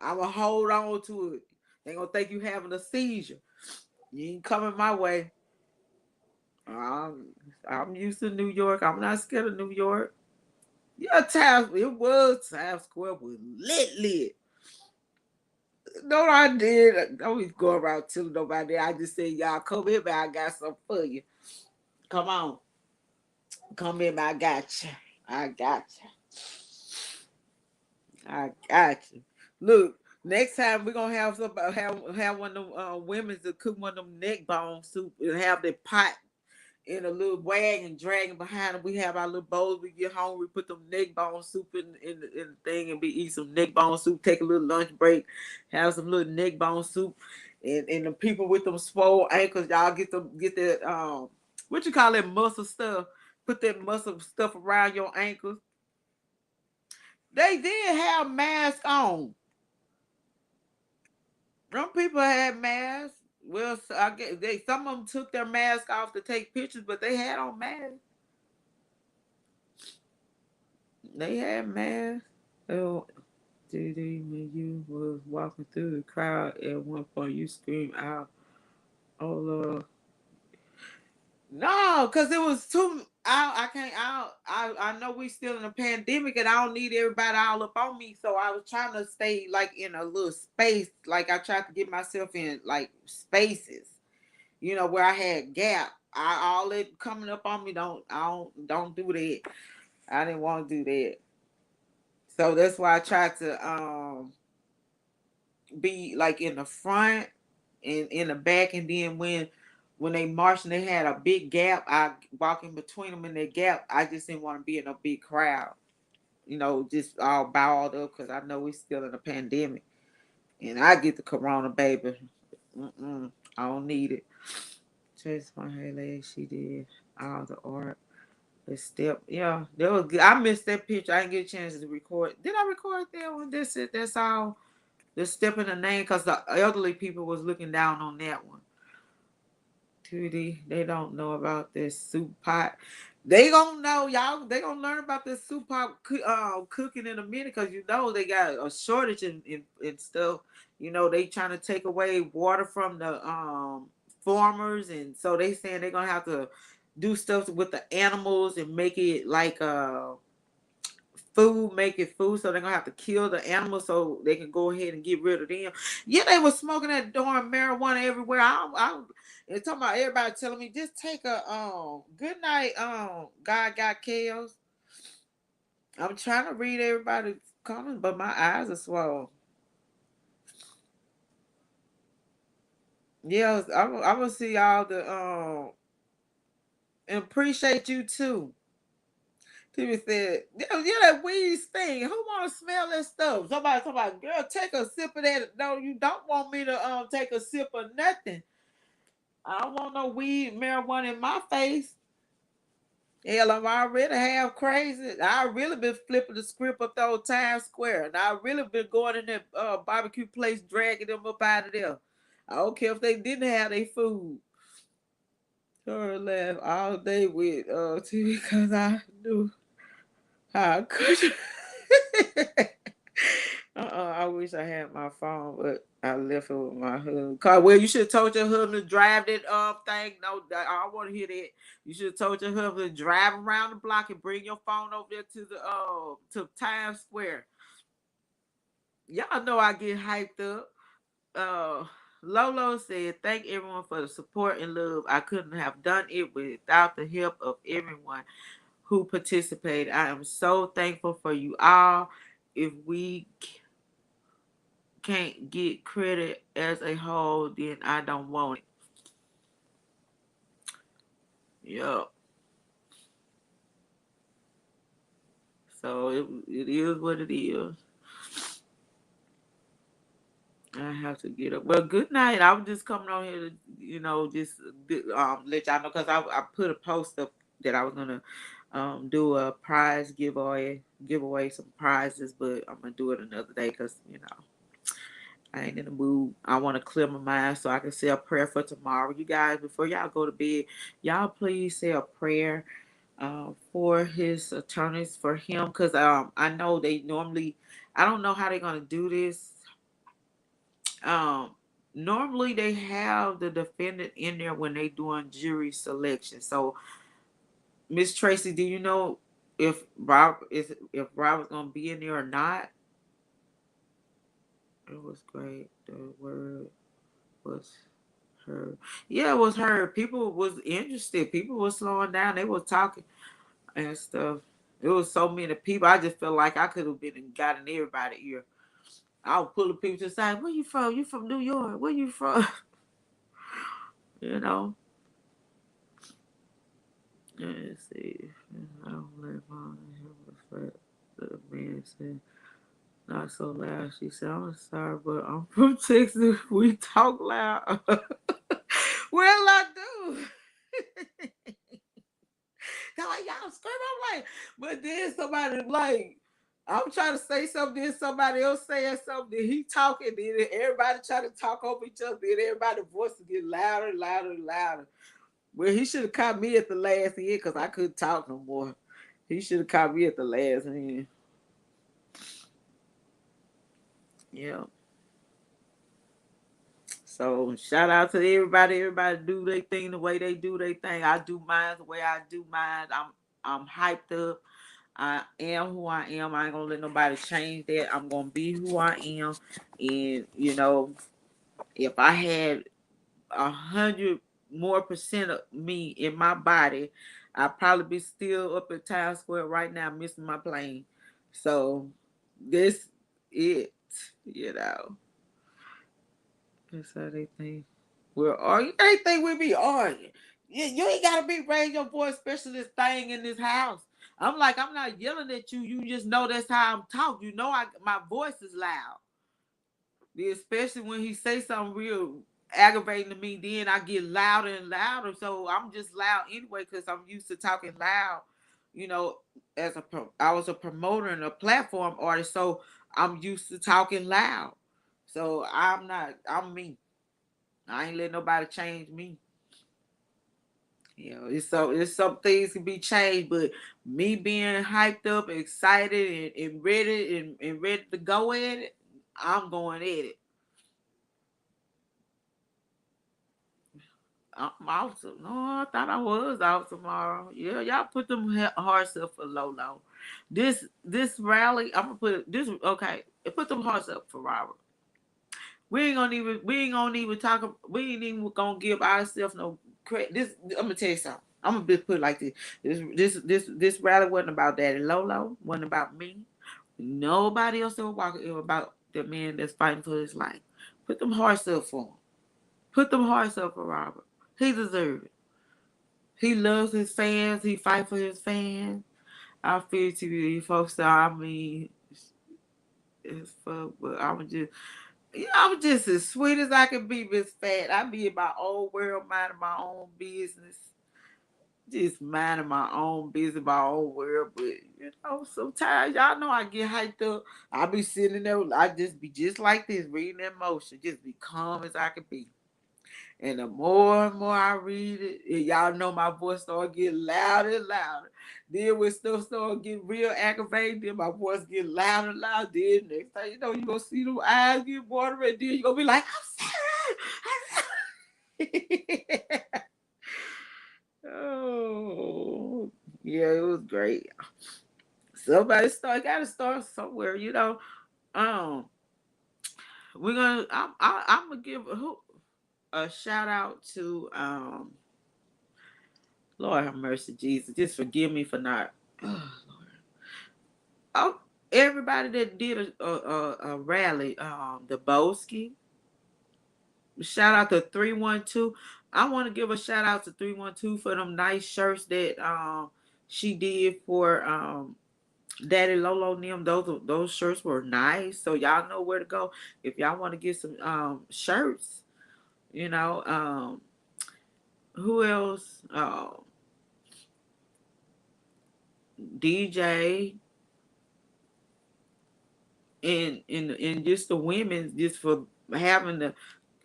I'm gonna hold on to it. They gonna think you having a seizure. You ain't coming my way. Um, I'm used to New York. I'm not scared of New York. Yeah, Times Square was lit. No, I did. I always go around telling nobody. I just said, y'all come here, man. I got something for you. Come on. Come in, man. I got you. I got you. I got you. Look, next time we're gonna have have one of them women to cook one of them neck bone soup and have the pot in a little wagon dragging behind them. We have our little bowls. We get home, we put them neck bone soup in the thing and we eat some neck bone soup, take a little lunch break, have some little neck bone soup. And the people with them swole ankles, y'all get that what you call that muscle stuff. Put that muscle stuff around your ankles. They did have masks on. Some people had masks. Well, I guess some of them took their mask off to take pictures, but they had on masks. They had masks. Oh, TBD, when you was walking through the crowd at one point, you screamed out, "Oh Lord!" No, cause it was too. I can't. I know we still in a pandemic, and I don't need everybody all up on me. So I was trying to stay like in a little space. Like I tried to get myself in like spaces, where I had gap. All it coming up on me. Don't do that. I didn't want to do that. So that's why I tried to be like in the front and in the back, and then when they marched and they had a big gap, I walk in between them in that gap. I just didn't want to be in a big crowd, just all bowed up because I know we're still in a pandemic, and I get the corona, baby. I don't need it. Just my hair leg, she did all the art. The step, yeah, that was good. I missed that picture. I didn't get a chance to record. Did I record that one? That's it. That's all. The step in the name, because the elderly people was looking down on that one. TBD, they don't know about this soup pot. They gonna know, y'all. They gonna learn about this soup pot cooking in a minute, because they got a shortage in stuff. They trying to take away water from the farmers, and so they saying they're gonna have to do stuff with the animals and make it like food, make it food, so they're gonna have to kill the animals so they can go ahead and get rid of them. Yeah, they were smoking that darn marijuana everywhere. And talking about everybody telling me just take a good night, God got chaos. I'm trying to read everybody's comments, but my eyes are swollen. Yeah, I'm gonna see all the and appreciate you too. People said, yeah, that weed sting. Who want to smell that stuff? Somebody, girl, take a sip of that. No, you don't want me to take a sip of nothing. I don't want no weed, marijuana in my face. Hell, I'm already half crazy. I really been flipping the script up there on Times Square, and I really been going in that barbecue place, dragging them up out of there. I don't care if they didn't have their food. Her laugh all day with TV because I knew how I could. I wish I had my phone, but I left it with my husband. Well, you should have told your husband to drive that thing. No, I don't want to hear that. You should have told your husband to drive around the block and bring your phone over there to the to Times Square. Y'all know I get hyped up. Uh Lolo said, "Thank everyone for the support and love. I couldn't have done it without the help of everyone who participated. I am so thankful for you all. If we can't get credit as a whole, then I don't want it. Yup. So it is what it is. I have to get up. Well, good night. I was just coming on here to, just let y'all know because I put a post up that I was gonna do a prize give away some prizes, but I'm gonna do it another day because I ain't in the mood. I want to clear my mind so I can say a prayer for tomorrow. You guys, before y'all go to bed, y'all please say a prayer for his attorneys for him because I know they normally. I don't know how they're gonna do this. Um, Normally they have the defendant in there when they doing jury selection. So, Miss Tracy, do you know if Rob was gonna be in there or not? It was great. The word was her. Yeah, it was her. People was interested. People was slowing down. They was talking and stuff. It was so many people. I just felt like I could have been and gotten everybody ear. I was pulling people to the side. Where you from? You from New York? Where you from? you know. Let's see. I don't let mom reflect. The man said, not so loud. She said, I'm sorry, but I'm from Texas. We talk loud. Well, I do. They're like, y'all scream. I'm like, but then somebody like, I'm trying to say something, then somebody else saying something, then he talking, then everybody trying to talk over each other, then everybody's voice get louder and louder and louder. Well, he should have caught me at the last end because I couldn't talk no more. He should have caught me at the last end. Yeah. So shout out to everybody. Everybody do their thing the way they do their thing. I do mine the way I do mine. I'm hyped up. I am who I am. I ain't gonna let nobody change that. I'm gonna be who I am. And if I had 100 more percent of me in my body, I'd probably be still up at Times Square right now, missing my plane. So this it, you know. That's how they think. We're arguing. They think we be arguing. You ain't gotta be raising your voice, especially this thing in this house. I'm like, I'm not yelling at you. You just know that's how I'm talking. You know, my voice is loud. Especially when he say something real aggravating to me, then I get louder and louder. So I'm just loud anyway because I'm used to talking loud. You know, I was a promoter and a platform artist, so I'm used to talking loud. So I'm not. I'm me. I ain't let nobody change me. It's some things can be changed, but me being hyped up, excited, and ready and ready to go at it, I'm going at it. I'm out. No, I thought I was out tomorrow. Yeah, y'all put them hearts up for Lolo. This rally, I'm gonna put this. Okay, put them hearts up for Robert. We ain't gonna even talk. We ain't even gonna give ourselves no credit. I'm gonna tell you something. I'm gonna just put it like this. This rally wasn't about Daddy Lolo. Wasn't about me. Nobody else that was walking. It was about the man that's fighting for his life. Put them hearts up for him. Put them hearts up for Robert. He deserves it. He loves his fans. He fight for his fans. I feel TBD folks. I mean, it's fuck, but I'm just as sweet as I can be, Miss Fat. I be in my own world, minding my own business. Just minding my own business, my own world. But sometimes y'all know I get hyped up. I be sitting there, I just be just like this, reading that motion, just be calm as I can be. And the more and more I read it, y'all know my voice start getting louder and louder. Then when stuff start getting real aggravating, then my voice get louder and louder. Then next thing you know, you gonna see them eyes get watering. Then you gonna be like, I'm sorry. Oh, yeah, it was great. Somebody gotta start somewhere. Um, we're gonna. I'm gonna give a shout out to Lord have mercy, Jesus. Just forgive me for not. Oh, everybody that did a rally, the Boski. Shout out to 312. I want to give a shout out to 312 for them nice shirts that she did for Daddy Lolo and them. Those shirts were nice. So y'all know where to go if y'all want to get some shirts. You know, who else? DJ and just the women just for having the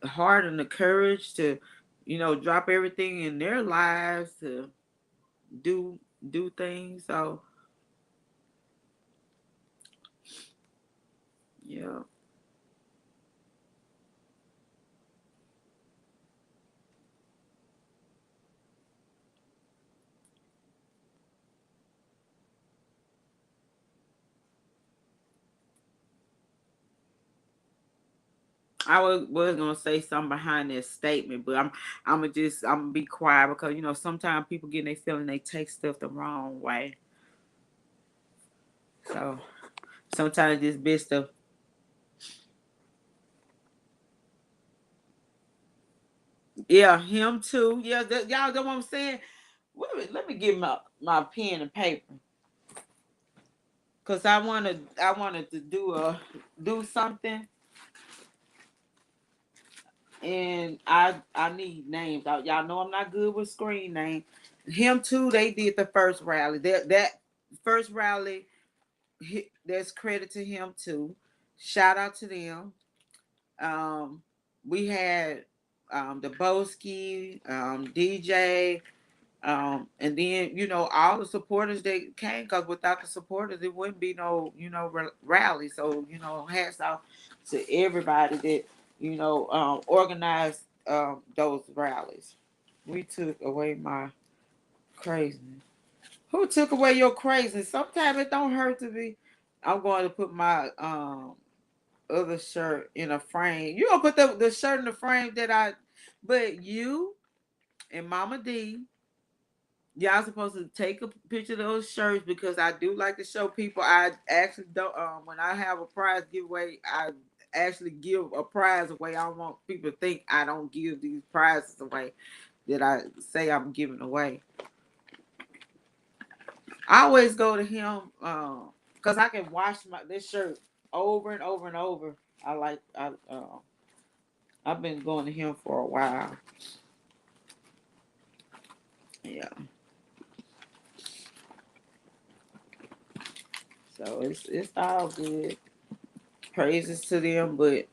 heart and the courage to, drop everything in their lives to do do things. So yeah. I was gonna say something behind that statement, but I'm gonna be quiet because sometimes people get their feeling they take stuff the wrong way. So sometimes it's best to, yeah, him too. Yeah, y'all know what I'm saying. Wait a minute, let me get my pen and paper because I wanted to do something, and I need names. Y'all know I'm not good with screen names. Him too. They did the first rally. That first rally, there's credit to him too. Shout out to them. Um, we had the Boski, DJ, and then all the supporters that came, because without the supporters it wouldn't be no rally. So hats off to everybody that organized those rallies. We took away my craziness. Who took away your craziness? Sometimes it don't hurt to be. I'm going to put my other shirt in a frame. You gonna put the shirt in the frame that I. But you and Mama D, y'all supposed to take a picture of those shirts because I do like to show people. I actually don't. When I have a prize giveaway, I actually give a prize away. I don't want people to think I don't give these prizes away that I say I'm giving away. I always go to him because I can wash this shirt over and over and over. I've been going to him for a while. Yeah, so it's all good. Praises to them, but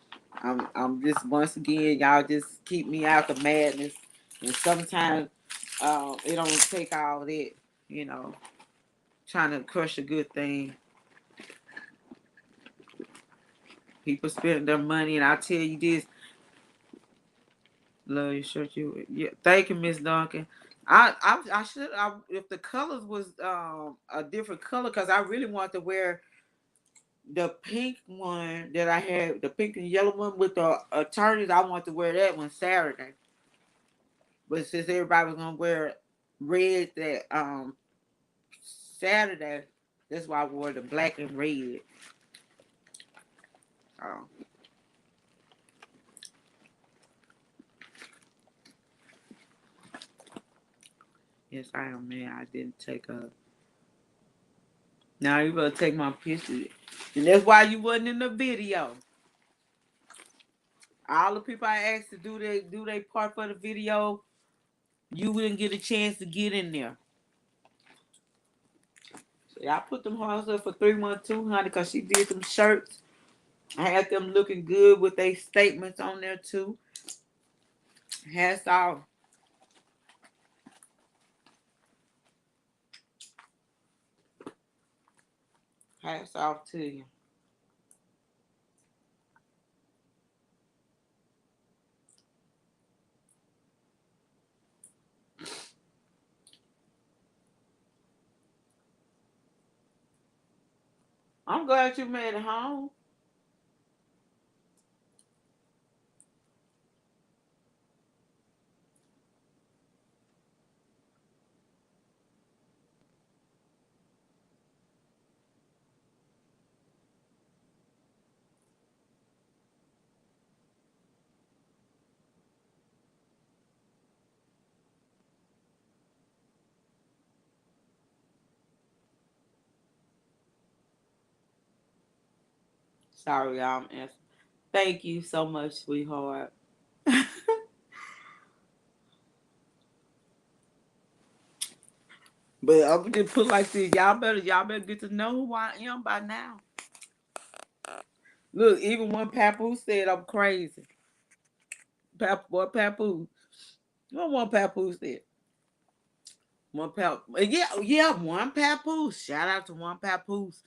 I'm just, once again, y'all just keep me out the madness. And sometimes it don't take all that, you know, trying to crush a good thing. People spend their money, and I tell you this, love your shirt. Yeah, thank you, Miss Duncan. I should, if the colors was a different color, because I really want to wear the pink one that I had, the pink and yellow one with the attorneys. I want to wear that one Saturday. But since everybody was gonna wear red that Saturday, that's why I wore the black and red. Um, yes, I am, man. I didn't take a. Now you better take my picture, and that's why you wasn't in the video. All the people I asked to do they part for the video, you didn't get a chance to get in there. So I put them hearts up for 312, honey, because she did them shirts. I had them looking good with their statements on there too. Hats off. Hats off to you. I'm glad you made it home. Sorry, y'all. I'm answering. Thank you so much, sweetheart. But I'm just put like this. Y'all better get to know who I am by now. Look, even one Papoose said I'm crazy. Boy, Papoose. What one Papoose said? One Pap. Yeah, one Papoose. Shout out to one Papoose.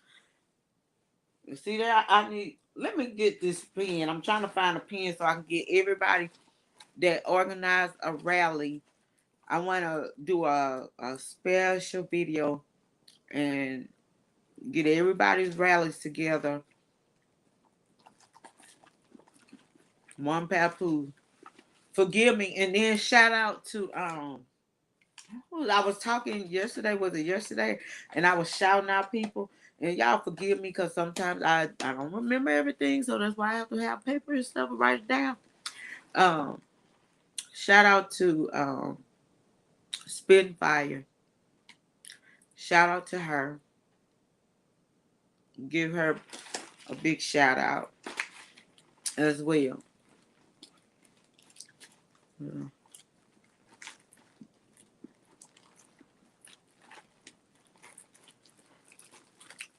See there, I need. Let me get this pen. I'm trying to find a pen so I can get everybody that organized a rally. I want to do a special video and get everybody's rallies together. One Papoose. Forgive me, and then shout out to I was talking yesterday. Was it yesterday? And I was shouting out people. And y'all forgive me because sometimes I don't remember everything, so that's why I have to have paper and stuff and write it down. Um, Shout out to Spitfire. Shout out to her. Give her a big shout out as well. Yeah.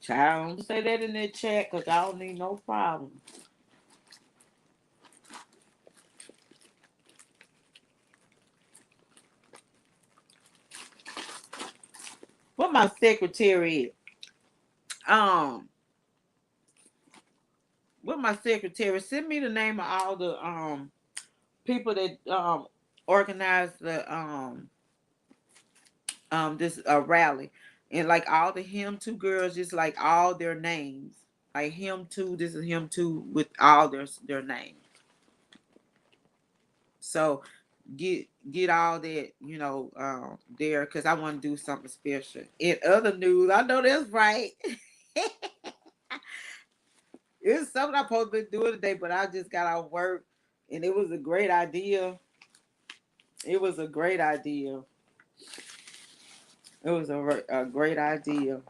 Child, don't say that in that chat because I don't need no problem. What my secretary is? Um, what my secretary send me the name of all the people that organized the this rally, and like all the him two girls, just like all their names, like him two. This is him two with all their names. So get all that there because I want to do something special. In other news, I know that's right. It's something I'm supposed to be doing today, but I just got out of work, and it was a great idea. It was a great idea. It was a great idea.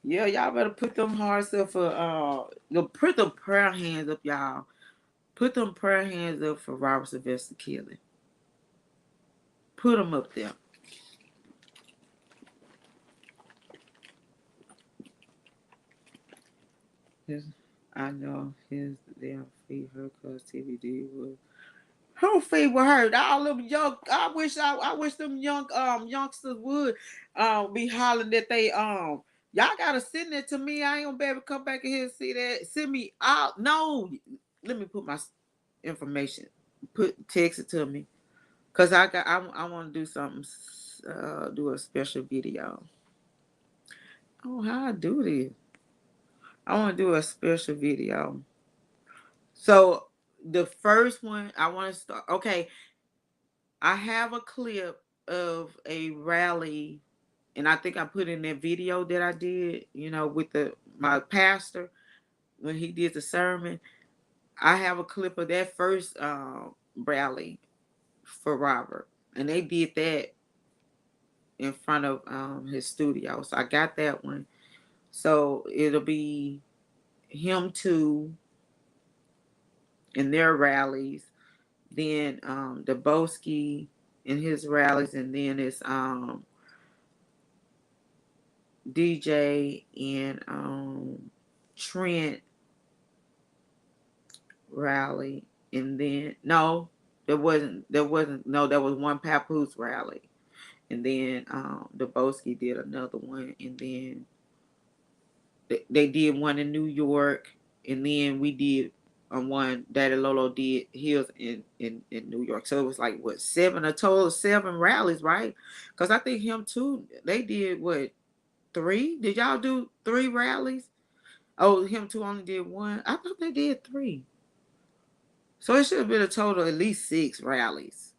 Yeah, y'all better put them hearts up for put them prayer hands up, y'all. Put them prayer hands up for Robert Sylvester Kelly. Put them up there. His, I know his damn feet hurt because TBD was her feet were hurt. All them young. I wish them youngsters would be hollering that they y'all gotta send it to me. I ain't gonna be able to come back in here and see that. Send me out. No, let me put my information. Text it to me. Cause I want to do something. Do a special video. Oh, how I do this? I want to do a special video. So the first one I want to start. Okay, I have a clip of a rally, and I think I put in that video that I did. With my pastor when he did the sermon. I have a clip of that first rally for Robert, and they did that in front of his studio. So I got that one. So it'll be him too in their rallies, then the Boski in his rallies, and then it's DJ and Trent rally, and then no, there wasn't no, there was one Papoose rally, and then the Boski did another one, and then they did one in New York, and then we did one Daddy Lolo did his in New York. So it was like what, a total of 7 rallies, right? Because I think him too. They did what, 3? Did y'all do 3 rallies? Oh, him too only did 1. I thought they did 3. So it should have been a total of at least 6 rallies.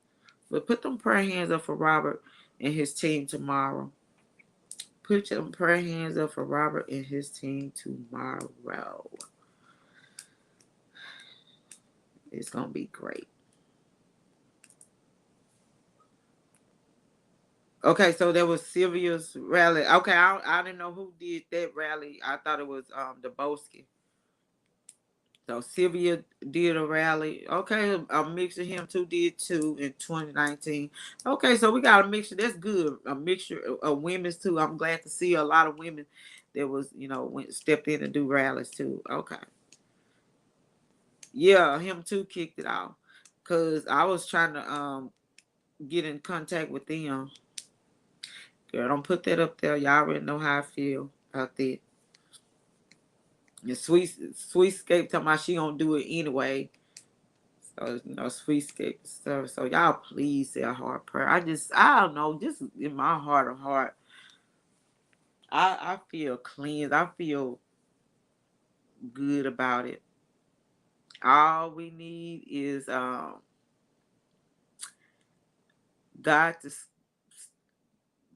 But put them prayer hands up for Robert and his team tomorrow. Put your prayer hands up for Robert and his team tomorrow. It's gonna be great. Okay, so there was Sylvia's rally. Okay, I didn't know who did that rally. I thought it was the Boski. So Sylvia did a rally. Okay, a mixture him too did too in 2019. Okay, so we got a mixture. That's good. A mixture of women's too. I'm glad to see a lot of women that was, went stepped in and do rallies too. Okay. Yeah, him too kicked it off. Cause I was trying to get in contact with them. Girl, don't put that up there. Y'all already know how I feel about that. And Sweet Scape talking about she gonna do it anyway. So, Sweet Scape stuff. So y'all please say a hard prayer. I don't know, just in my heart of heart, I feel cleansed. I feel good about it. All we need is God to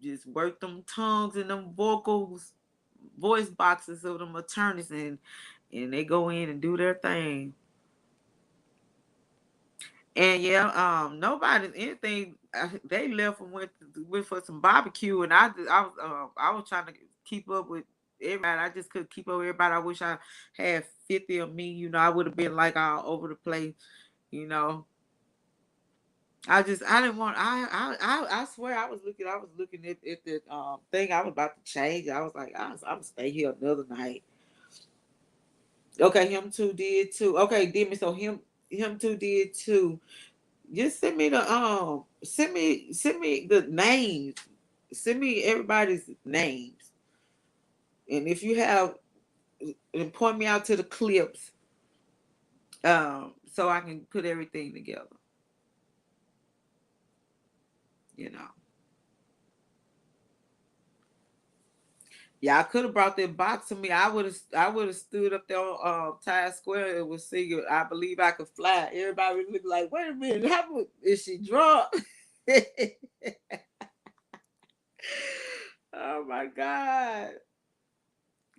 just work them tongues and them voice boxes of them attorneys, and they go in and do their thing. And yeah, nobody anything. They left and went for some barbecue, and I was trying to keep up with everybody. I just couldn't keep up with everybody. I wish I had 50 of me. I would have been like all over the place. You know, I didn't want. I swear I was looking at the thing. I was about to change. I was like, I'm gonna stay here another night. Okay, him too did too. Okay, did me so him too did too. Just send me the names. Send me everybody's names. And if you have, and point me out to the clips, so I can put everything together. You know. Yeah, I could have brought that box to me. I would have stood up there on Times Square and was singing I Believe I Could Fly. Everybody would look like, wait a minute, is she drunk? Oh my God.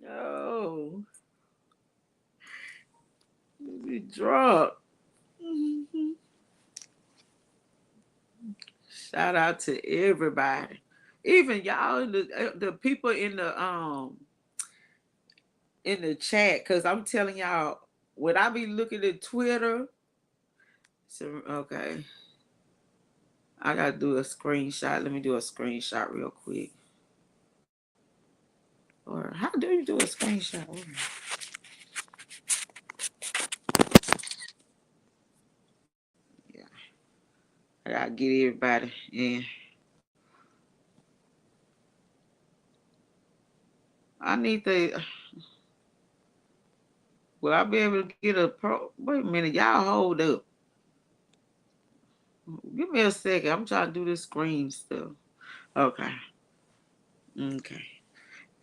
Oh, is he drunk? Shout out to everybody. Even y'all the people in the chat, cause I'm telling y'all, when I be looking at Twitter, so okay, I gotta do a screenshot. Let me do a screenshot real quick. Or how do you do a screenshot? Yeah, I gotta get everybody in. I need to. Will I be able to get a pro? Wait a minute, y'all hold up. Give me a second. I'm trying to do this screen stuff. Okay. Okay.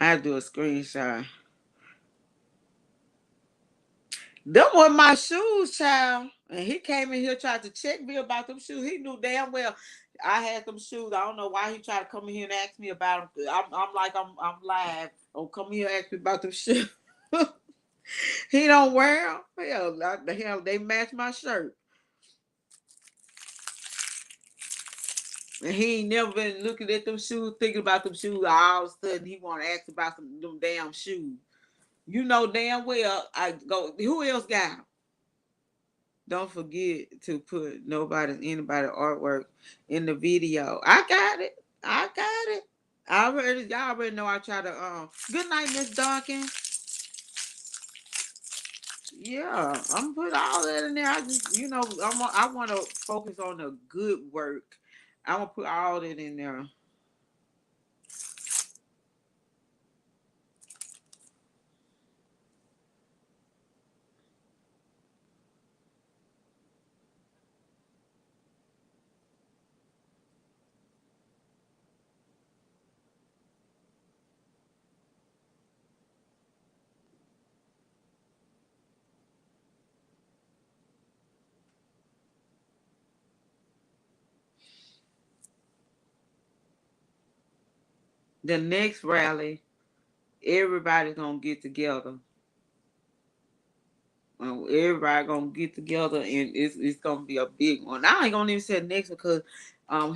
I do a screenshot. Them were my shoes, child. And he came in here tried to check me about them shoes. He knew damn well I had them shoes. I don't know why he tried to come in here and ask me about them. I'm like I'm live. Don't come here and ask me about them shoes. He don't wear them. Hell, they match my shirt. And he ain't never been looking at them shoes, thinking about them shoes. All of a sudden, he want to ask about them damn shoes. You know damn well I go. Who else got 'em? Don't forget to put anybody artwork in the video. I got it. I got it. Y'all already know I try to good night, Miss Duncan. Yeah, I'm gonna put all that in there. I just I wanna focus on the good work. I'm gonna put all that in there. The next rally, everybody's gonna get together. Everybody gonna get together, and it's gonna be a big one. I ain't gonna even say next because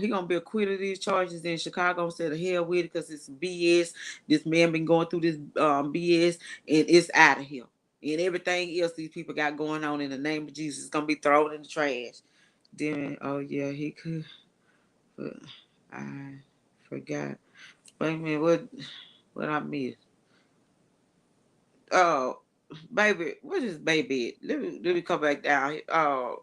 he gonna be acquitted of these charges in Chicago. Said the hell with it because it's BS. This man been going through this BS, and it's out of here. And everything else these people got going on in the name of Jesus is gonna be thrown in the trash. Then, oh yeah, he could, but I forgot. Wait a minute, what I missed? Oh, baby, what is baby? Let me come back down here. Oh,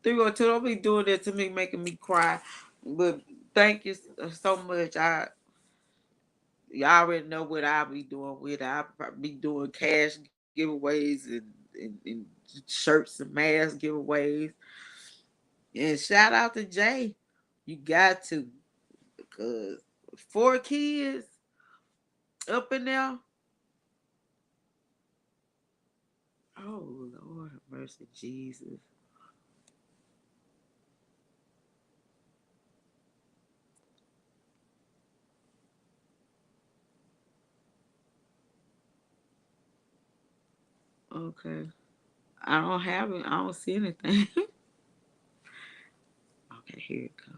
312, don't be doing that to me, making me cry. But thank you so much. Y'all already know what I'll be doing with it. I'll be doing cash giveaways and shirts and mask giveaways. And shout out to Jay. You got to, because 4 kids up in there. Oh Lord have mercy, Jesus. Okay. I don't have it. I don't see anything. Okay, here it comes.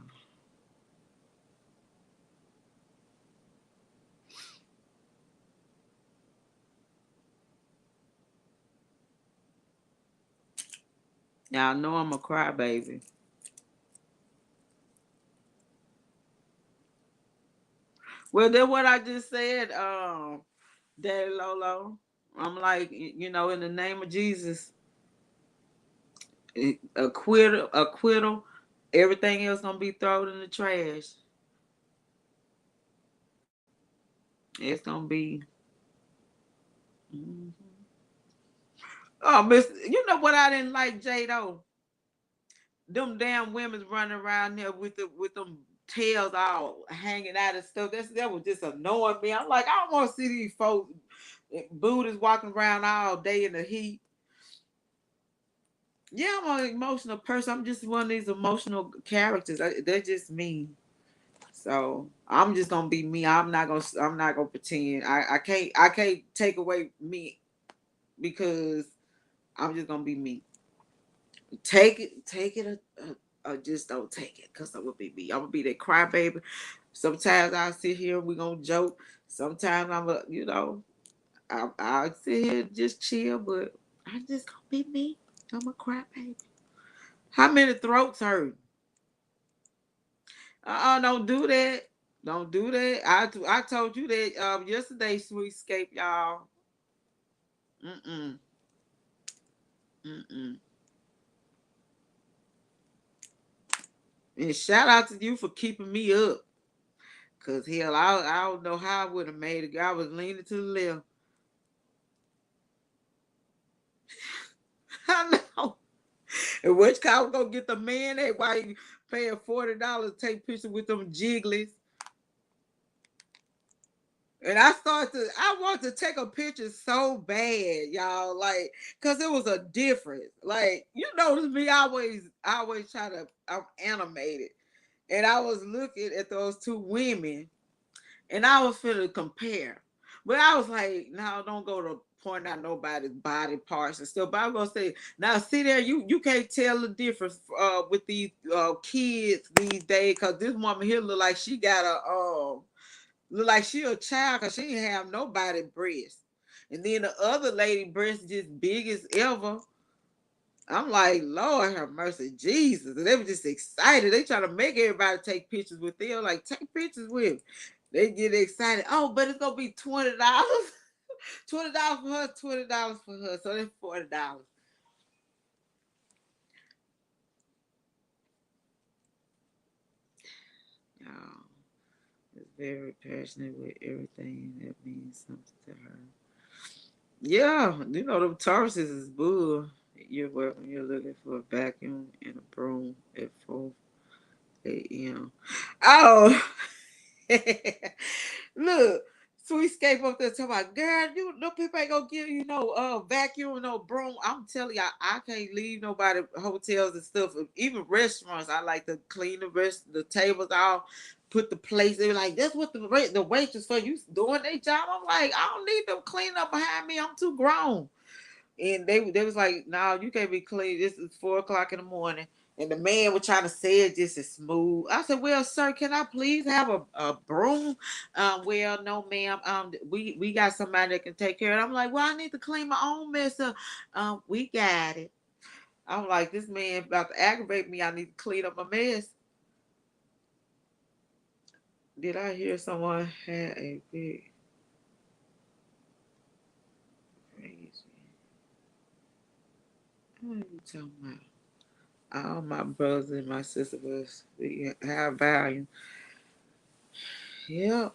Y'all know I'm a crybaby. Well, that's what I just said, Daddy Lolo. I'm like, in the name of Jesus, acquittal. Everything else gonna be thrown in the trash. It's gonna be. Mhm. Oh, Miss, you know what I didn't like, Jado? Them damn women's running around there with them tails all hanging out and stuff. That was just annoying me. I'm like, I don't want to see these folks, booties walking around all day in the heat. Yeah, I'm an emotional person. I'm just one of these emotional characters. They're just me. So I'm just gonna be me. I'm not gonna pretend. I can't take away me because I'm just gonna be me. Take it, or just don't take it, cause I'm gonna be me. I'm gonna be that crybaby. Sometimes I sit here and we gonna joke. Sometimes I'll sit here and just chill, but I just gonna be me. I'm a crybaby. How many throats hurt? Don't do that. Don't do that. I told you that yesterday, Sweet Escape, y'all. Mm-mm. Mm-mm. And shout out to you for keeping me up. Cause hell, I don't know how I would have made it. I was leaning to the left. I know. And which car was gonna get the man that why you paying $40 to take pictures with them jigglies? And I wanted to take a picture so bad, y'all, like, cause it was a difference. Like, notice me, I always try to, I'm animated. And I was looking at those two women and I was finna compare. But I was like, no, don't go to point out nobody's body parts and stuff. But I was gonna say, now see there, you can't tell the difference with these kids these days, cause this woman here look like she a child, cause she didn't have nobody breast. And then the other lady breast just big as ever. I'm like, Lord have mercy, Jesus. And they were just excited. They try to make everybody take pictures with them. Like, take pictures with me. They get excited. Oh, but it's gonna be $20. $20 for her, $20 for her. So that's $40. Y'all is very passionate with everything that means something to her. Yeah, them Tauruses is bull. You're welcome. You're looking for a vacuum and a broom at 4 a.m. Oh, look, Sweet Escape up there talking about, girl, no people ain't gonna give you no vacuum, no broom. I'm telling y'all, I can't leave nobody hotels and stuff, even restaurants. I like to clean the tables out, put the plates. They were like, that's what the waitress for. You doing their job. I'm like, I don't need them cleaning up behind me. I'm too grown. And they was like, no, you can't be clean. This is 4 o'clock in the morning. And the man was trying to say it just as smooth. I said, "Well, sir, can I please have a broom?" Well, no, ma'am. We got somebody that can take care of it. I'm like, "Well, I need to clean my own mess up." We got it. I'm like, this man about to aggravate me. I need to clean up my mess. Did I hear someone had a big crazy? What are you talking about? All my brothers and my sisters, we have value. Yeah.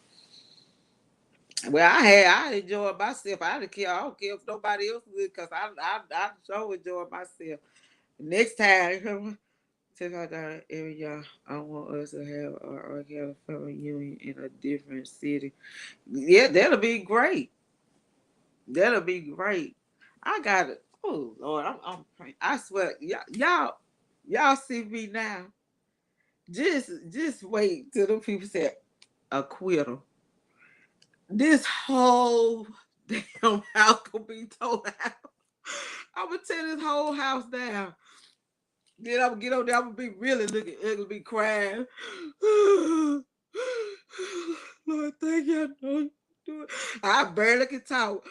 Well, I enjoyed myself. I didn't care. I don't care if nobody else would, because I sure enjoyed myself. Next time, take out that area. I want us to have our family reunion in a different city. Yeah, that'll be great. That'll be great. I got it. Oh Lord, I'm praying. I swear, y'all see me now. Just wait till the people say acquittal. This whole damn house gonna be tore out. I'm gonna tear this whole house down. Then I'm gonna get on there. I'm gonna be really looking ugly, be crying. Lord, thank you. I know you do it. I barely can talk.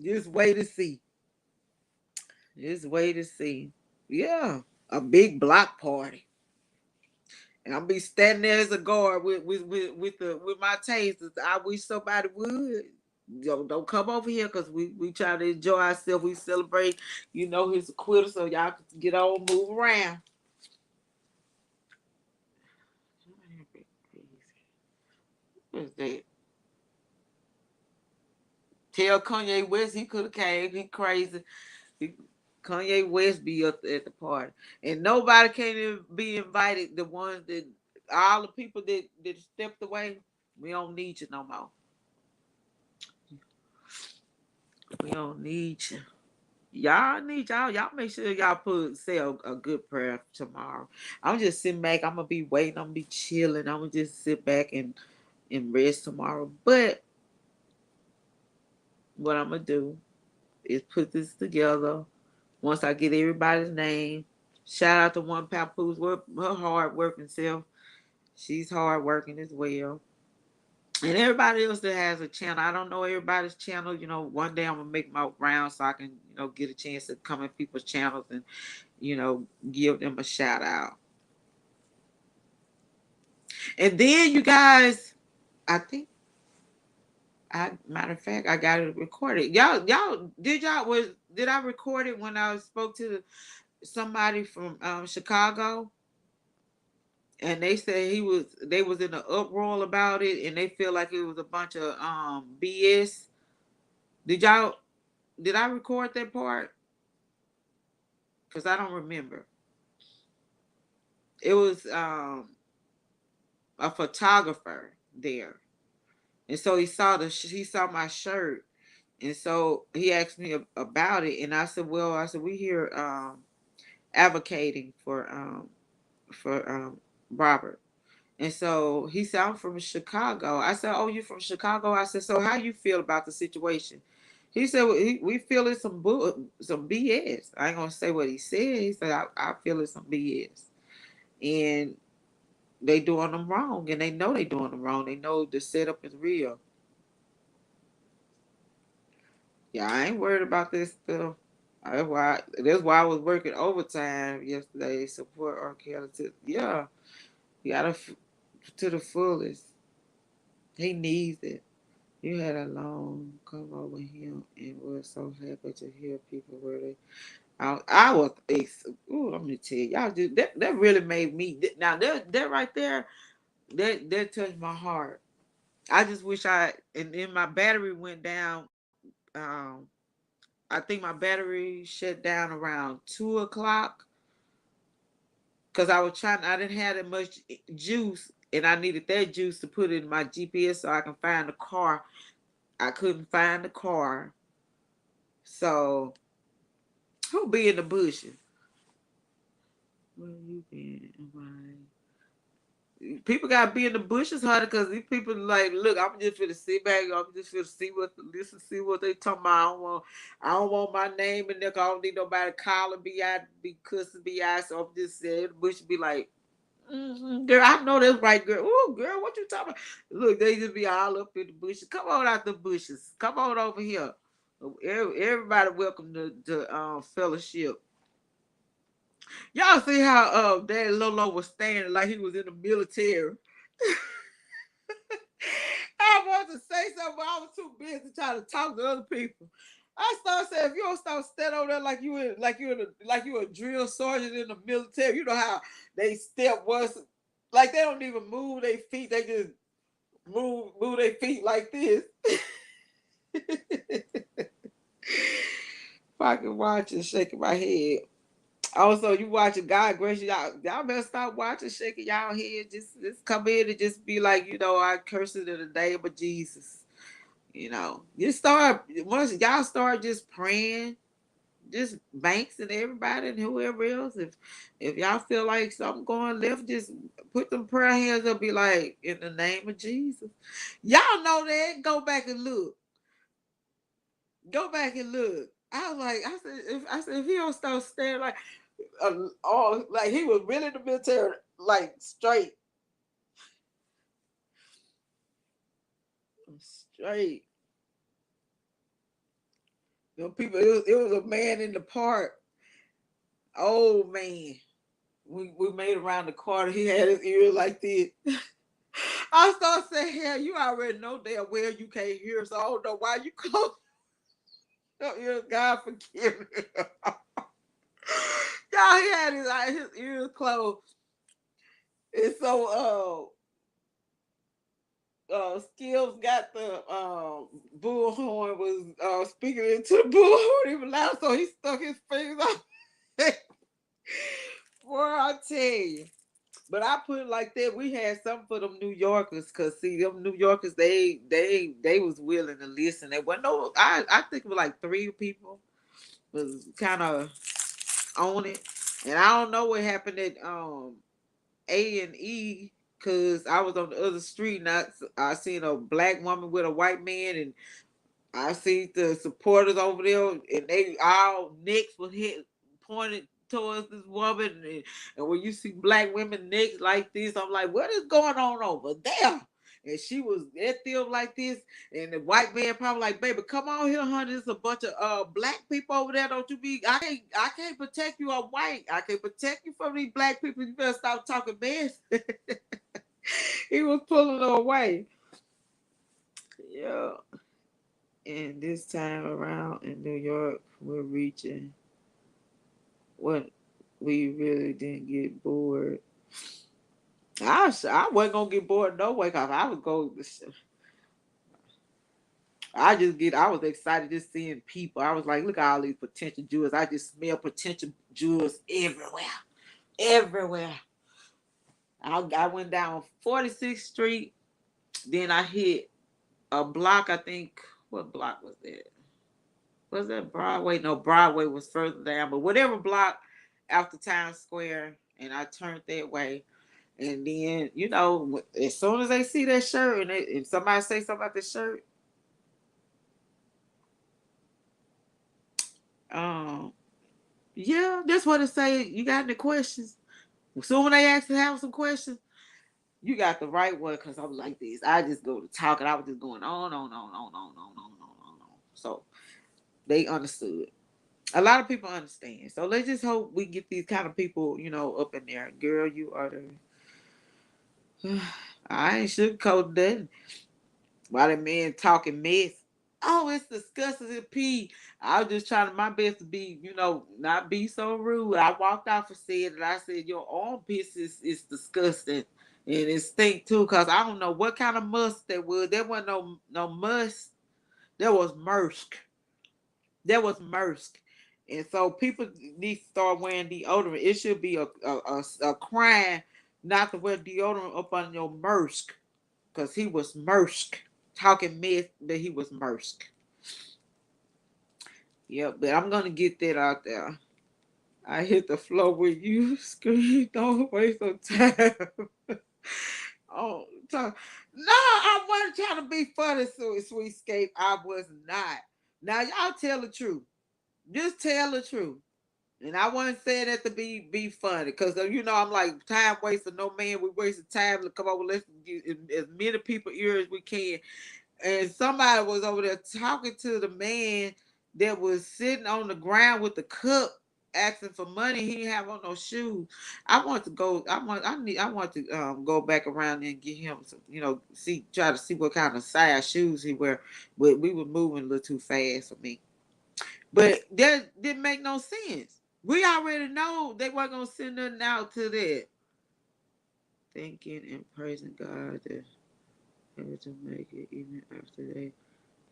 Just wait to see. Just wait to see. Yeah, a big block party. And I'll be standing there as a guard with my tasers. I wish somebody would. Don't come over here because we try to enjoy ourselves. We celebrate, his acquittal, so y'all can get on, move around. What is that? Tell Kanye West he could have came. He crazy. He, Kanye West be up at the party, and nobody can even be invited. The ones that all the people that stepped away, we don't need you no more. We don't need you. Y'all need y'all. Y'all make sure y'all say a good prayer tomorrow. I'm just sitting back. I'm gonna be waiting. I'm gonna be chilling. I'm gonna just sit back and rest tomorrow. But what I'm gonna do is put this together. Once I get everybody's name, shout out to one Papoose, her hard working self. She's hard working as well. And everybody else that has a channel. I don't know everybody's channel. One day I'm gonna make my round so I can, get a chance to come in people's channels and, give them a shout out. And then you guys, I think matter of fact, I got it recorded. Did I record it when I spoke to somebody from Chicago? And they said they was in an uproar about it, and they feel like it was a bunch of BS. Did y'all did I record that part? Because I don't remember. It was a photographer there, and so he saw my shirt, and so he asked me about it, and I said, "Well, we here advocating for Robert." And so he said, "I'm from Chicago." I said, "Oh, you from Chicago?" I said, "So how you feel about the situation?" He said, well, "We feel it's some BS." I ain't gonna say what he said. He said, "I feel it's some BS, and they doing them wrong, and they know they doing them wrong. They know the setup is real." Yeah, I ain't worried about this stuff. That's why I was working overtime yesterday. Support R. Kelly. Yeah, you gotta to the fullest. He needs it. You had a long come over him and was so happy to hear people where they. I was. Ooh, let me tell you, y'all do that. That really made me. Now that right there, that touched my heart. I just wish and then my battery went down. Um, I think my battery shut down around 2 o'clock because I was trying. I didn't have that much juice, and I needed that juice to put in my GPS so I can find the car. I couldn't find the car. So who be in the bushes? Where you been? People gotta be in the bushes, honey, because these people like, look, I'm just finna sit back. I'm just finna see what they talking about. I don't want my name in there. 'Cause I don't need nobody calling me out, be cussing me out. So I'm just saying, the bush be like, girl, I know that's right, girl. Oh, girl, what you talking about? Look, they just be all up in the bushes. Come on out the bushes. Come on over here. Everybody welcome to fellowship. Y'all see how Daddy Lolo was standing like he was in the military. I wanted to say something, but I was too busy trying to talk to other people. I started saying, if you don't start standing over there like you a drill sergeant in the military, you know how they step once, like they don't even move their feet, they just move their feet like this. Fucking watching, shaking my head. Also, you watching God gracious, y'all better stop watching, shaking y'all head. Just come in and just be like, I curse it in the name of Jesus. You start once y'all start just praying, just Banks and everybody and whoever else. If y'all feel like something going left, just put them prayer hands up. Be like, in the name of Jesus. Y'all know that. Go back and look. Go back and look. I was like, I said, if he don't start staring like, all like he was really in the military, like straight, straight. People. It was a man in the park. Old man. We made around the corner. He had his ears like this. I started saying, hell, you already know damn well you can't hear, so I don't know why you close your ears. God forgive me. Y'all, he had his ears closed. And so Skills got the bullhorn, was speaking into the bullhorn even loud, so he stuck his fingers out. Boy, I tell you. But I put it like that. We had something for them New Yorkers, cause see them New Yorkers, they was willing to listen. There wasn't no, I think it was like 3 people was kind of on it, and I don't know what happened at A&E, cause I was on the other street and I seen a black woman with a white man, and I see the supporters over there, and they all necks was hit pointed towards this woman, and when you see black women necks like this, I'm like, what is going on over there? And she was at them like this, and the white man probably like, baby, come on here, honey. There's a bunch of black people over there. Don't you be? I can't protect you. I'm white. I can't protect you from these black people. You better stop talking mess. He was pulling her away. Yeah. And this time around in New York, we're reaching what we really didn't get bored. I wasn't gonna get bored no way, cause I would go. I was excited just seeing people. I was like, look at all these potential jewels. I just smell potential jewels everywhere, everywhere. I went down 46th Street, then I hit a block. I think what block was that? Was that Broadway? No, Broadway was further down, but whatever block after Times Square, and I turned that way. And then, as soon as they see that shirt and somebody say something about the shirt, um, yeah, that's what it say. You got any questions? So when they ask to have some questions, you got the right one, because I was like this. I just go to talk, and I was just going on. So they understood. A lot of people understand. So let's just hope we get these kind of people, up in there. Girl, you are the. I ain't sugarcoating that. Why the man talking mess? Oh, it's disgusting and pee. I was just trying my best to be, not be so rude. I walked off and said that. I said your armpits is disgusting. And it stink too, because I don't know what kind of must that was. There wasn't no must. There was Mersk. There was Mersk. And so people need to start wearing deodorant. It should be a crime not to wear deodorant up on your Mersk, because he was Mersk. Talking mess, but he was Mersk. Yep, but I'm gonna get that out there. I hit the floor with you. Scream, don't waste no time. talking. No, I wasn't trying to be funny, sweet escape. I was not. Now y'all tell the truth. Just tell the truth. And I wasn't saying that to be funny, because I'm like time waster. No man, we wasting time to come over. Let's get as many people ear as we can. And somebody was over there talking to the man that was sitting on the ground with the cup, asking for money. He didn't have on no shoes. I want to go. I want to go back around and get him some. Try to see what kind of size shoes he wear. But we were moving a little too fast for me. But that didn't make no sense. We already know they weren't gonna send nothing out to that. Thanking and praising God that able to make it even after they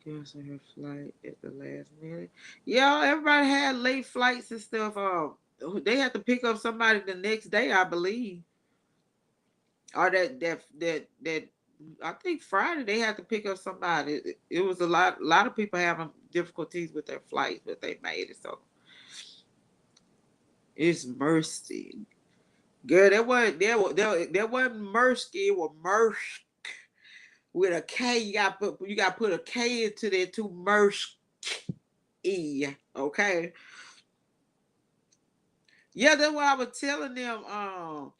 cancel her flight at the last minute. Yeah, everybody had late flights and stuff. They had to pick up somebody the next day, I believe. Or that I think Friday they had to pick up somebody. It was a lot of people having difficulties with their flights, but they made it. So it's mercy. Girl, that wasn't Mersky, it was Mersk with a K. You got to put a K into there to Mersk. Okay. Yeah, that's what I was telling them.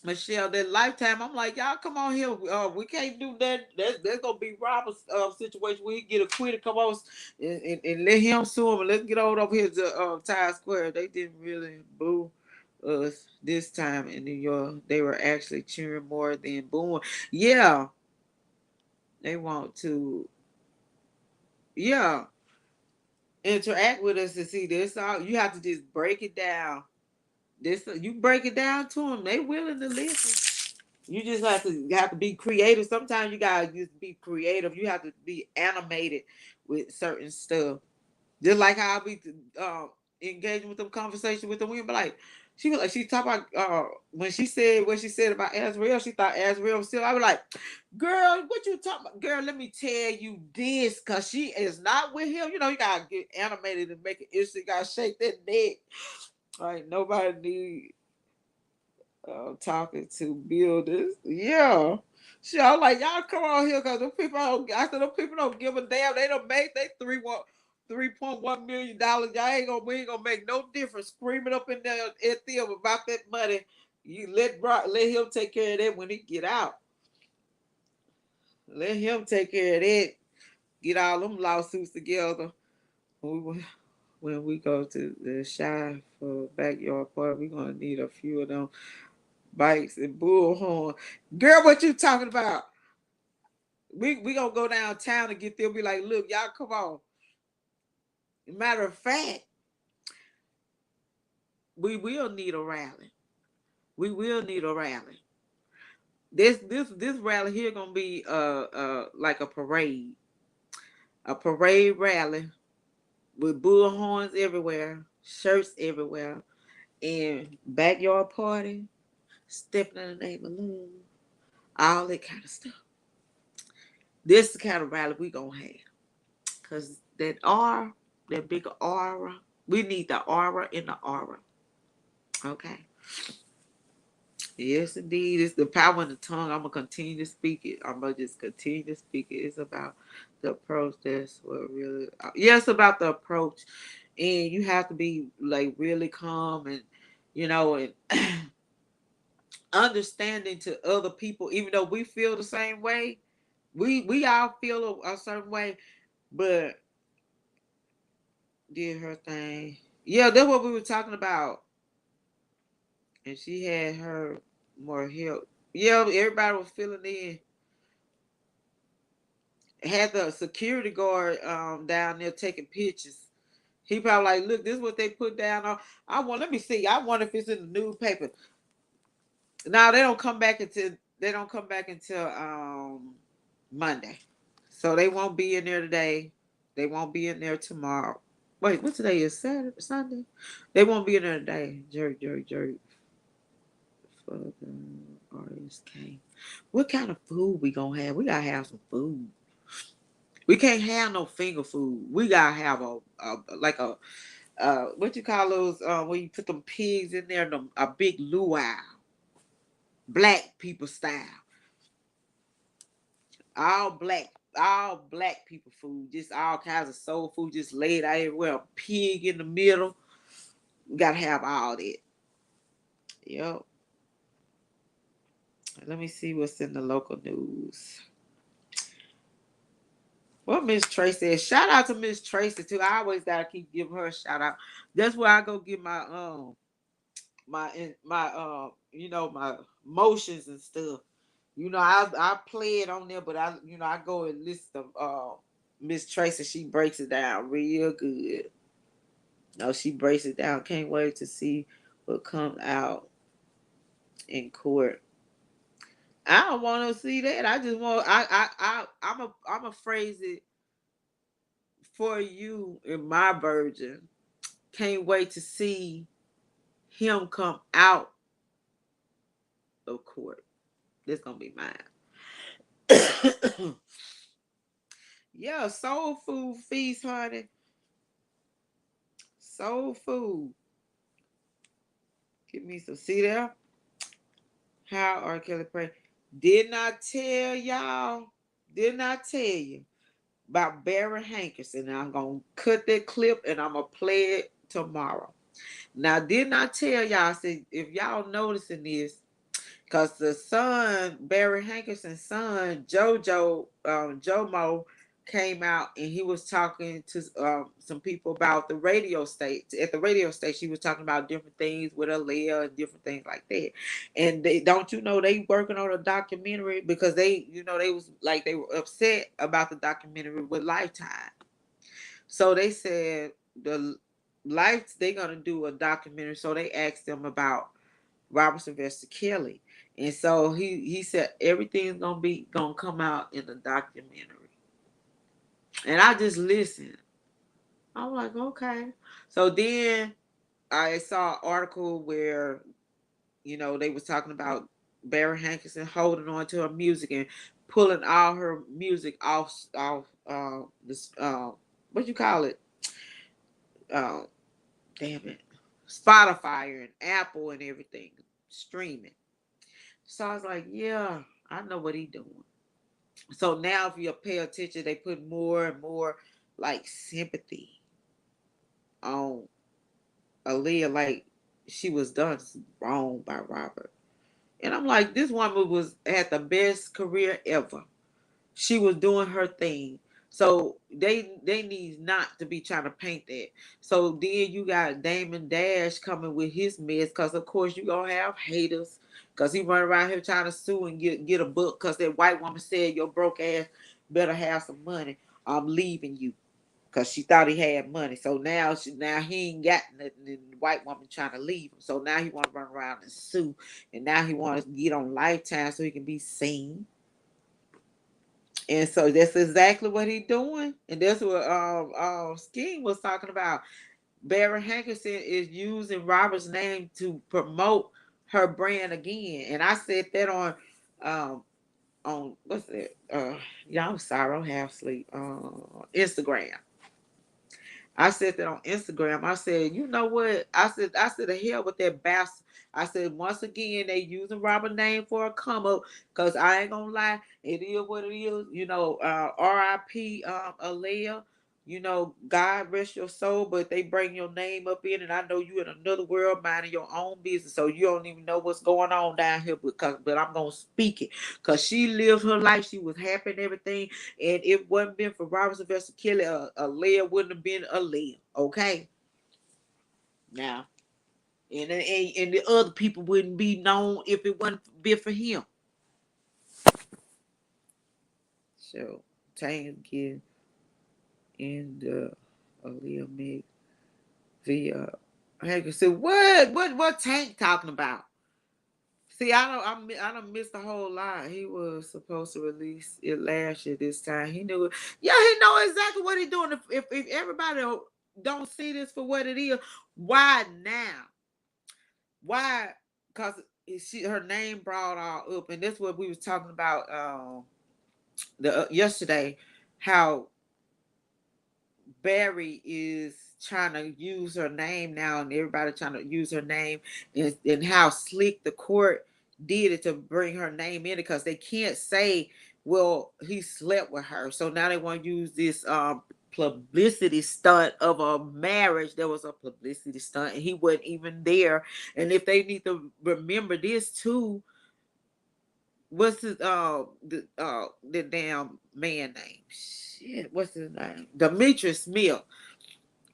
Michelle, that Lifetime. I'm like, y'all come on here. We can't do that. That's gonna be Robert's situation where he get acquitted. Come on and let him sue him, and let's get over here to Times Square. They didn't really boo us this time in New York. They were actually cheering more than booing. Yeah, they want to. Yeah, interact with us to see this. All you have to just break it down. This you break it down to them. They willing to listen. You just have to be creative. Sometimes you gotta just be creative. You have to be animated with certain stuff. Just like how I be engaging with them conversation with the women. But like she talked about when she said what she said about Azrael. She thought Azrael was still. I was like, girl, what you talking about? Girl, let me tell you this, cause she is not with him. You gotta get animated and make it interesting. You gotta shake that neck. Like nobody need talking to builders. Yeah. Sure, I'm like, y'all come on here because the people don't, I said, the people don't give a damn. They don't make they $3.1 million. We ain't gonna make no difference. Screaming up in there at them about that money. You let him take care of that when he get out. Let him take care of that. Get all them lawsuits together. When we go to the shy for backyard party, we're gonna need a few of them bikes and bullhorn. Girl, what you talking about? We gonna go downtown and get there. Be like, look, y'all, come on. Matter of fact, we will need a rally. We will need a rally. This rally here gonna be like a parade rally with bullhorns everywhere, shirts everywhere, and backyard party, stepping in the name of love, all that kind of stuff. This is the kind of rally we gonna have. Cause that big aura, we need the aura in the aura. Okay. Yes, indeed. It's the power in the tongue. I'm gonna continue to speak it. I'm gonna just continue to speak it. It's about the approach. That's what really. Yes, about the approach, and you have to be like really calm and and understanding to other people. Even though we feel the same way, we all feel a certain way, but did her thing. Yeah, that's what we were talking about. And she had her more help. Yeah, everybody was filling in. Had the security guard down there taking pictures. He probably like, look, this is what they put down on. Let me see. I wonder if it's in the newspaper. Now they don't come back until Monday. So they won't be in there today. They won't be in there tomorrow. Wait, what today is? Saturday, Sunday? They won't be in there today. Jerk, jerk, jerk. For the artist came. What kind of food we gonna have? We gotta have some food. We can't have no finger food. We gotta have a what you call those when you put them pigs in there, a big luau, black people style. all black, all black people food, just all kinds of soul food, just laid out everywhere. A pig in the middle. We gotta have all that. Yep. Let me see what's in the local news. Well, Miss Tracy said, shout out to Miss Tracy too. I always gotta keep giving her a shout out. That's where I go get my my motions and stuff. I play it on there, but I go and listen to Miss Tracy. She breaks it down real good. No, she breaks it down. Can't wait to see what comes out in court. I don't want to see that. I just want I'm a phrase it for you in my version. Can't wait to see him come out of court. This gonna be mine. Yeah, soul food feast, honey. Soul food. Give me some. See there? How R. Kelly pray. Did not tell y'all. Did not tell you about Barry Hankerson. I'm gonna cut that clip and I'm gonna play it tomorrow. Now, did not tell y'all. See, if y'all noticing this, because the son, Barry Hankerson's son, Jomo, came out and he was talking to some people about the radio station. At the radio station, he was talking about different things with Aaliyah and different things like that. And don't you know they working on a documentary because they were upset about the documentary with Lifetime. So they said they gonna do a documentary. So they asked them about Robert Sylvester Kelly. And so he said everything's gonna come out in the documentary. And I just listened. I'm like, okay. So then I saw an article where, they was talking about Barry Hankerson holding on to her music and pulling all her music off this what you call it? Uh, damn it. Spotify and Apple and everything. Streaming. So I was like, yeah, I know what he doing. So now if you pay attention, they put more and more like sympathy on Aaliyah, like she was done wrong by Robert. And I'm like, this woman had the best career ever. She was doing her thing. So they need not to be trying to paint that. So then you got Damon Dash coming with his mess, because of course you gonna have haters, because he run around here trying to sue and get a book because that white woman said your broke ass better have some money. I'm leaving you. Because she thought he had money. So now he ain't got nothing, and the white woman trying to leave him. So now he want to run around and sue. And now he want to get on Lifetime so he can be seen. And so that's exactly what he doing. And that's what Scheme was talking about. Barry Hankerson is using Robert's name to promote her brand again. And I said that on what's that? Y'all, I'm sorry, I don't have sleep. Instagram. I said that on Instagram. I said, you know what? I said, the hell with that bastard. I said, once again, they using Robert name for a come up, because I ain't gonna lie, it is what it is. R.I.P. Alea. God rest your soul, but they bring your name up in, and I know you in another world minding your own business, so you don't even know what's going on down here. But I'm gonna speak it, because she lived her life. She was happy and everything. And if it wasn't been for Robert Sylvester Kelly, Aaliyah wouldn't have been Aaliyah. Okay? Now, and the other people wouldn't be known if it wasn't been for him. So, Tank again in the Aaliyah mix via. I can say what Tank talking about? See, I don't miss the whole lot. He was supposed to release it last year. This time he knew it. Yeah, he know exactly what he's doing. If everybody don't see this for what it is, why now? Why? Because her name brought all up, and that's what we was talking about the yesterday. How Barry is trying to use her name now, and everybody trying to use her name, and how slick the court did it to bring her name in it, because they can't say Well, he slept with her. So now they want to use this publicity stunt of a marriage. There was a publicity stunt and he wasn't even there. And if they need to remember this too, what's his the damn man name? Shit, what's his name? Demetrius Smith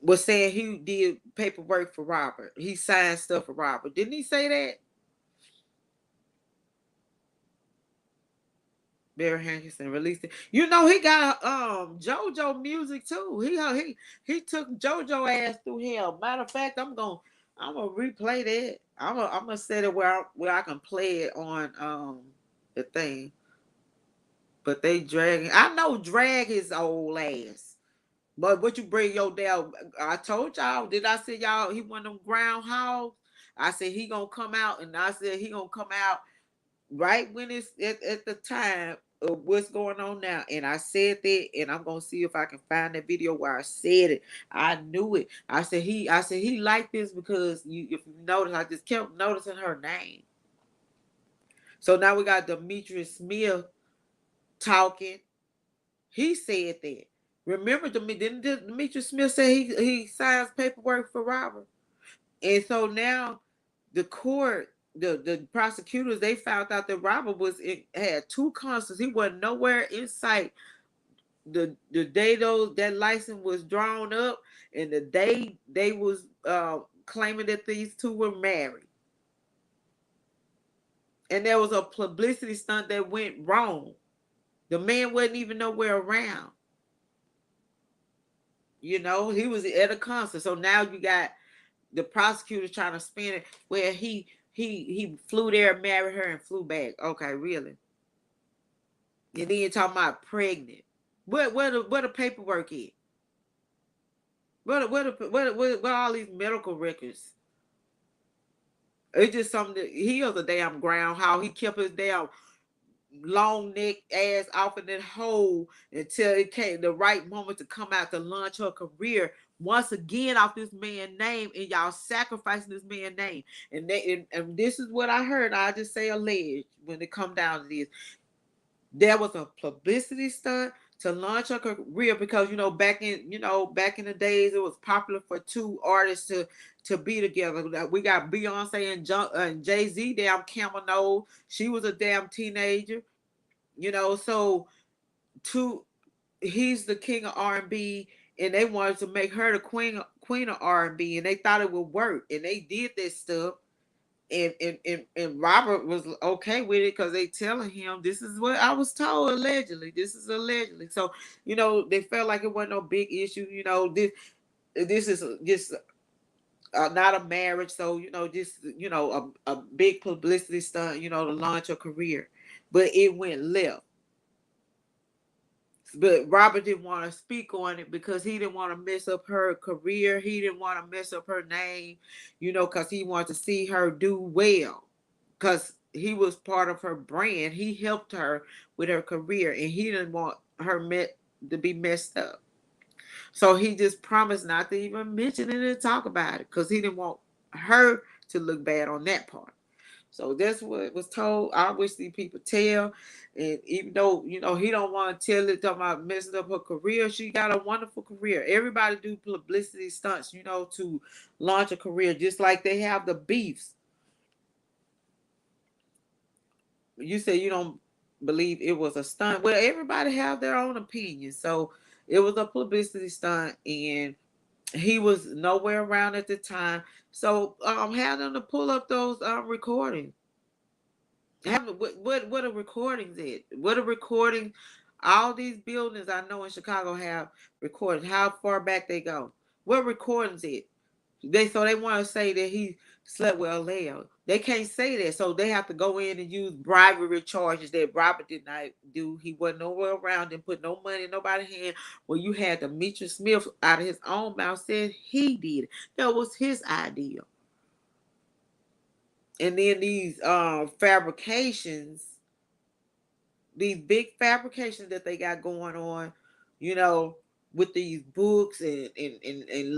was saying he did paperwork for Robert. He signed stuff for Robert. Didn't he say that? Barry Hankerson released it. You know he got JoJo music too. He took JoJo ass through hell. Matter of fact, I'm gonna replay that. I'm gonna set it where I can play it on the thing. But they drag. I know drag his old ass. But what you bring your damn? I told y'all. Did I say y'all? He one of them groundhogs. I said he gonna come out, and I said he gonna come out right when it's at the time of what's going on now. And I said that, and I'm gonna see if I can find that video where I said it. I knew it. I said he liked this because if you notice, I just kept noticing her name. So now we got Demetrius Smith talking. He said that. Remember, didn't Demetrius Smith say he signs paperwork for Robert? And so now the court, the prosecutors, they found out that Robert had two consuls. He wasn't nowhere in sight. The day that license was drawn up, and the day they was claiming that these two were married, and there was a publicity stunt that went wrong. The man wasn't even nowhere around. You know, he was at a concert. So now you got the prosecutor trying to spin it where he flew there, married her, and flew back. Okay, really? And then you're talking about pregnant. Where the paperwork is? What all these medical records? It's just something that he was a damn groundhog. He kept his damn long neck ass off in that hole until it came the right moment to come out to launch her career once again off this man's name, and y'all sacrificing this man's name. And this is what I heard. I just say alleged when it come down to this. There was a publicity stunt to launch her career because back in the days it was popular for two artists to be together. We got Beyonce and Jay-Z, damn camel nose. She was a damn teenager, so he's the king of R&B, and they wanted to make her the queen of R&B, and they thought it would work, and they did this stuff. And Robert was okay with it because they telling him this is what I was told allegedly. This is allegedly. So they felt like it wasn't no big issue. This is just not a marriage. So just a big publicity stunt. To launch a career, but it went left. But Robert didn't want to speak on it because he didn't want to mess up her career. He didn't want to mess up her name, because he wanted to see her do well. Because he was part of her brand. He helped her with her career, and he didn't want her to be messed up. So he just promised not to even mention it and talk about it because he didn't want her to look bad on that part. So that's what was told. I wish these people tell. And even though, he don't want to tell it, talking about messing up her career, she got a wonderful career. Everybody do publicity stunts, to launch a career, just like they have the beefs. You say you don't believe it was a stunt. Well, everybody have their own opinion. So it was a publicity stunt, and he was nowhere around at the time. So have them to pull up those recordings. What are recordings at? What are recording? All these buildings I know in Chicago have recorded. How far back they go? What recordings it? They want to say that he slept with Alea. They can't say that, so they have to go in and use bribery charges that Robert did not do. He wasn't nowhere around and put no money in nobody's hand. Well, you had Demetrius Smith out of his own mouth said he did it. That was his idea. And then these fabrications, these big fabrications that they got going on, with these books and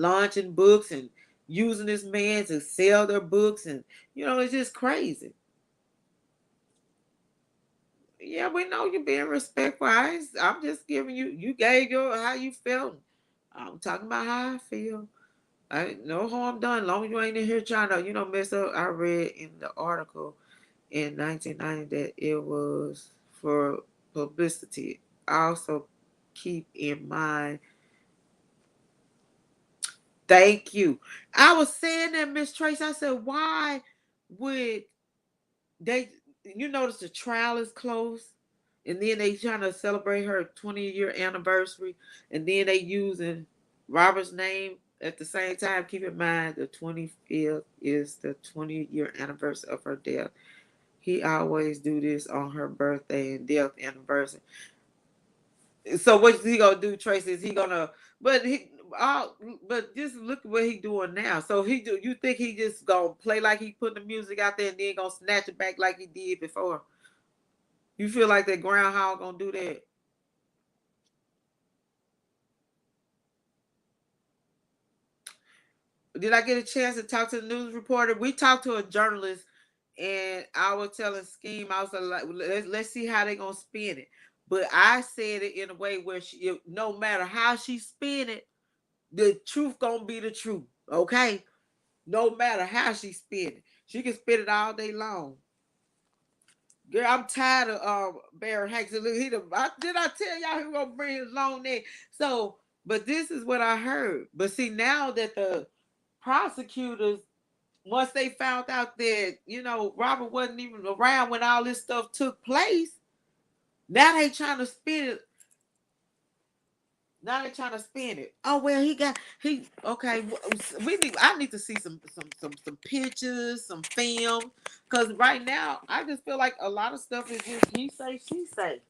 launching books and using this man to sell their books, and it's just crazy. Yeah, we know you're being respectful. I'm just giving you. You gave your how you felt. I'm talking about how I feel. I no harm done. Long as you ain't in here trying to, mess up. I read in the article in 1990 that it was for publicity. I also keep in mind. Thank you. I was saying that, Miss Trace. I said, why would they? You notice the trial is close, and then they trying to celebrate her 20-year anniversary, and then they using Robert's name at the same time. Keep in mind, the 25th is the 20-year anniversary of her death. He always do this on her birthday and death anniversary. So what's he gonna do, Tracy? Is he gonna? But he, all, but just look at what he doing now. So he do. You think he just gonna play like he putting the music out there and then gonna snatch it back like he did before? You feel like that groundhog gonna do that? Did I get a chance to talk to the news reporter? We talked to a journalist, and I was telling Scheme, I was like, let's see how they gonna spin it. But I said it in a way where no matter how she spin it, the truth gonna be the truth. Okay, no matter how she spin it, she can spin it all day long. Girl, I'm tired of Barry Hanks. Look, did I tell y'all he gonna bring his long neck? So, but this is what I heard. But see, now that the prosecutors, once they found out that Robert wasn't even around when all this stuff took place, now they trying to spin it. Now they trying to spin it. Oh well, he okay. I need to see some pictures, some film, because right now I just feel like a lot of stuff is just he say she say.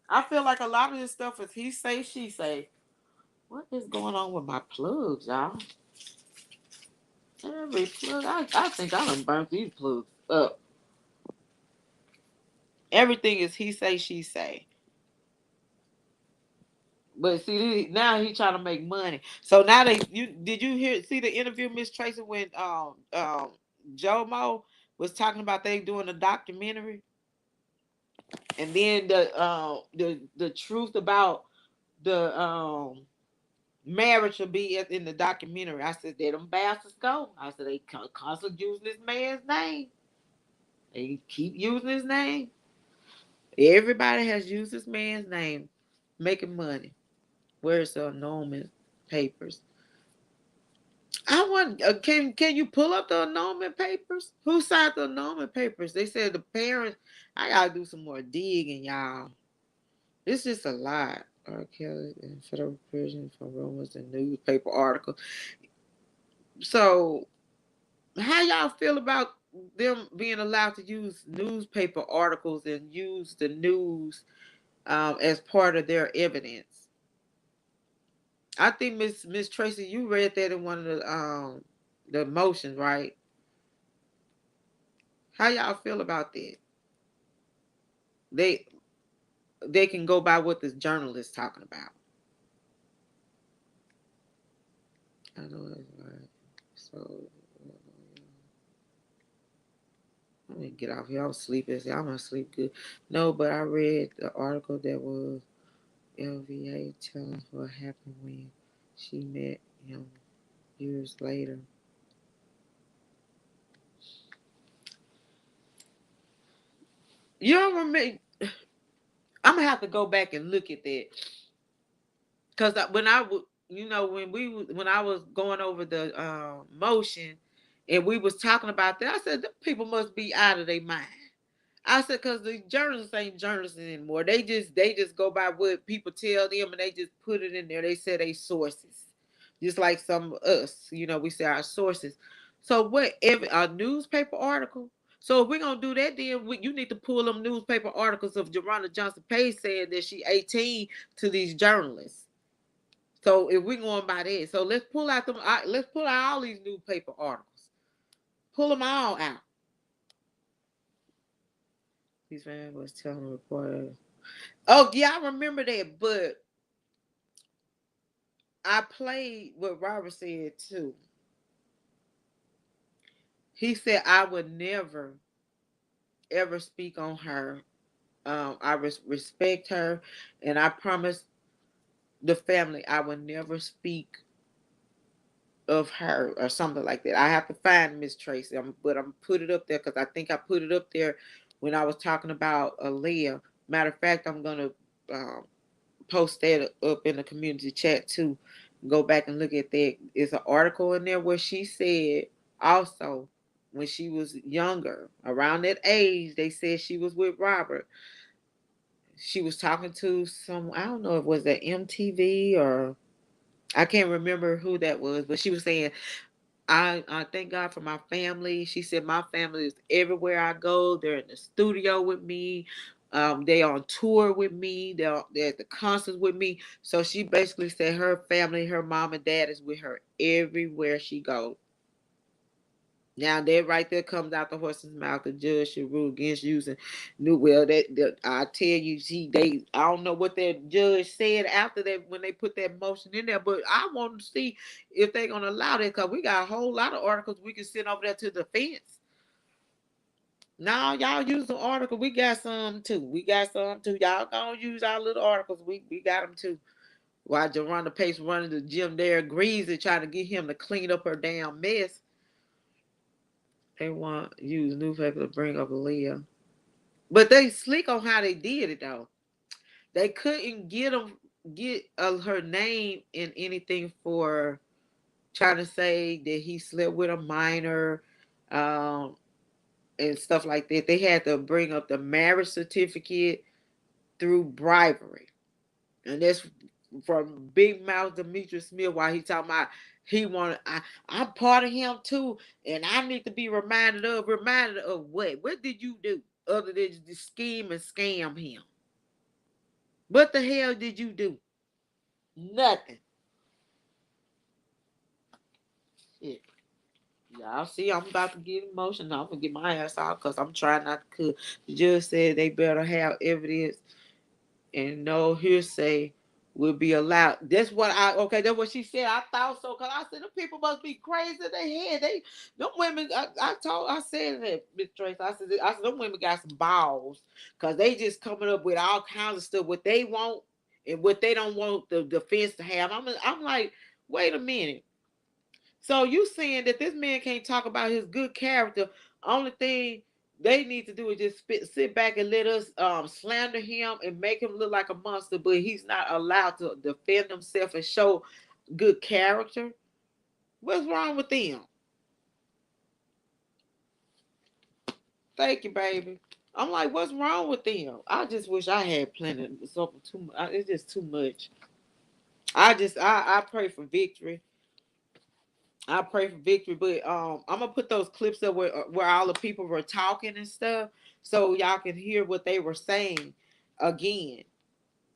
I feel like a lot of this stuff is he say she say. What is going on with my plugs, y'all? Every plug, I think I done burnt these plugs up. Everything is he say she say. But see, now he trying to make money. So now did you see the interview, Miss Tracy, when Joe Mo was talking about they doing a documentary, and then the truth about the marriage will be in the documentary. I said, there them bastards go. I said they constantly using this man's name. They keep using his name. Everybody has used this man's name, making money. Where's the annulment papers? I want. Can you pull up the annulment papers? Who signed the annulment papers? They said the parents. I gotta do some more digging, y'all. It's just a lot. R. Kelly in federal prison for rumors and newspaper articles. So, how y'all feel about them being allowed to use newspaper articles and use the news as part of their evidence? I think Miss Tracy, you read that in one of the motions, right? How y'all feel about that? They they can go by what the journalist talking about. I know that's right. So let me get off here. I'm sleeping. I'm gonna sleep good. No, but I read the article that was LVA telling what happened when she met him years later. You don't remember? I'm gonna have to go back and look at that because when I would, when I was going over the motion, and we was talking about that, I said the people must be out of their mind. I said because the journalists ain't journalists anymore. They just go by what people tell them, and they just put it in there. They say they sources, just like some of us. We say our sources. So what? Every a newspaper article. So if we're gonna do that, then you need to pull them newspaper articles of Jerronda Johnson Page saying that she 18 to these journalists. So if we're going by that, so let's pull out them. Let's pull out all these newspaper articles. Pull them all out. These man was telling reporters. Oh yeah, I remember that, but I played what Robert said too. He said I would never ever speak on her I respect her, and I promise the family I will never speak of her or something like that. I have to find Miss Tracy, but I'm put it up there because I think I put it up there when I was talking about Aaliyah. Matter of fact, I'm gonna um, post that up in the community chat too. Go back and look at that. It's an article in there where she said also when she was younger, around that age, they said she was with Robert. She was talking to some, I don't know if it was at MTV or I can't remember who that was, but she was saying, I thank God for my family. She said my family is everywhere I go. They're in the studio with me. They on tour with me. They're at the concerts with me. So she basically said her family, her mom and dad is with her everywhere she goes. Now that right there comes out the horse's mouth. The judge should rule against using new. Well, that I tell you, I don't know what that judge said after that when they put that motion in there, but I want to see if they're gonna allow that because we got a whole lot of articles we can send over there to the fence. Now y'all use the article. We got some too. We got some too. Y'all gonna use our little articles. We got them too. While Jerronda Pace running the gym there agrees and trying to get him to clean up her damn mess. They want use newspaper to bring up Leah. But they slick on how they did it though. They couldn't get her name in anything for trying to say that he slept with a minor, um, and stuff like that. They had to bring up the marriage certificate through bribery, and that's from Big Mouth Demetrius Smith. While he talking about he wanted, I'm part of him too, and I need to be reminded of what? What did you do other than to scheme and scam him? What the hell did you do? Nothing. Shit. Y'all see, I'm about to get emotional. I'm gonna get my ass out because I'm trying not to cook. The judge said they better have evidence and no hearsay will be allowed. That's what that's what she said. I thought so because I said the people must be crazy in their head. Them women. I said that, Miss Trace. I said them women got some balls because they just coming up with all kinds of stuff what they want and what they don't want the defense to have. I'm like, wait a minute. So you saying that this man can't talk about his good character? Only thing they need to do is just sit back and let us slander him and make him look like a monster, but he's not allowed to defend himself and show good character. What's wrong with them? Thank you, baby. I'm like, what's wrong with them? I just wish I had plenty. Something too much. It's just too much. I pray for victory. I pray for victory, but I'm gonna put those clips up where all the people were talking and stuff, so y'all can hear what they were saying again,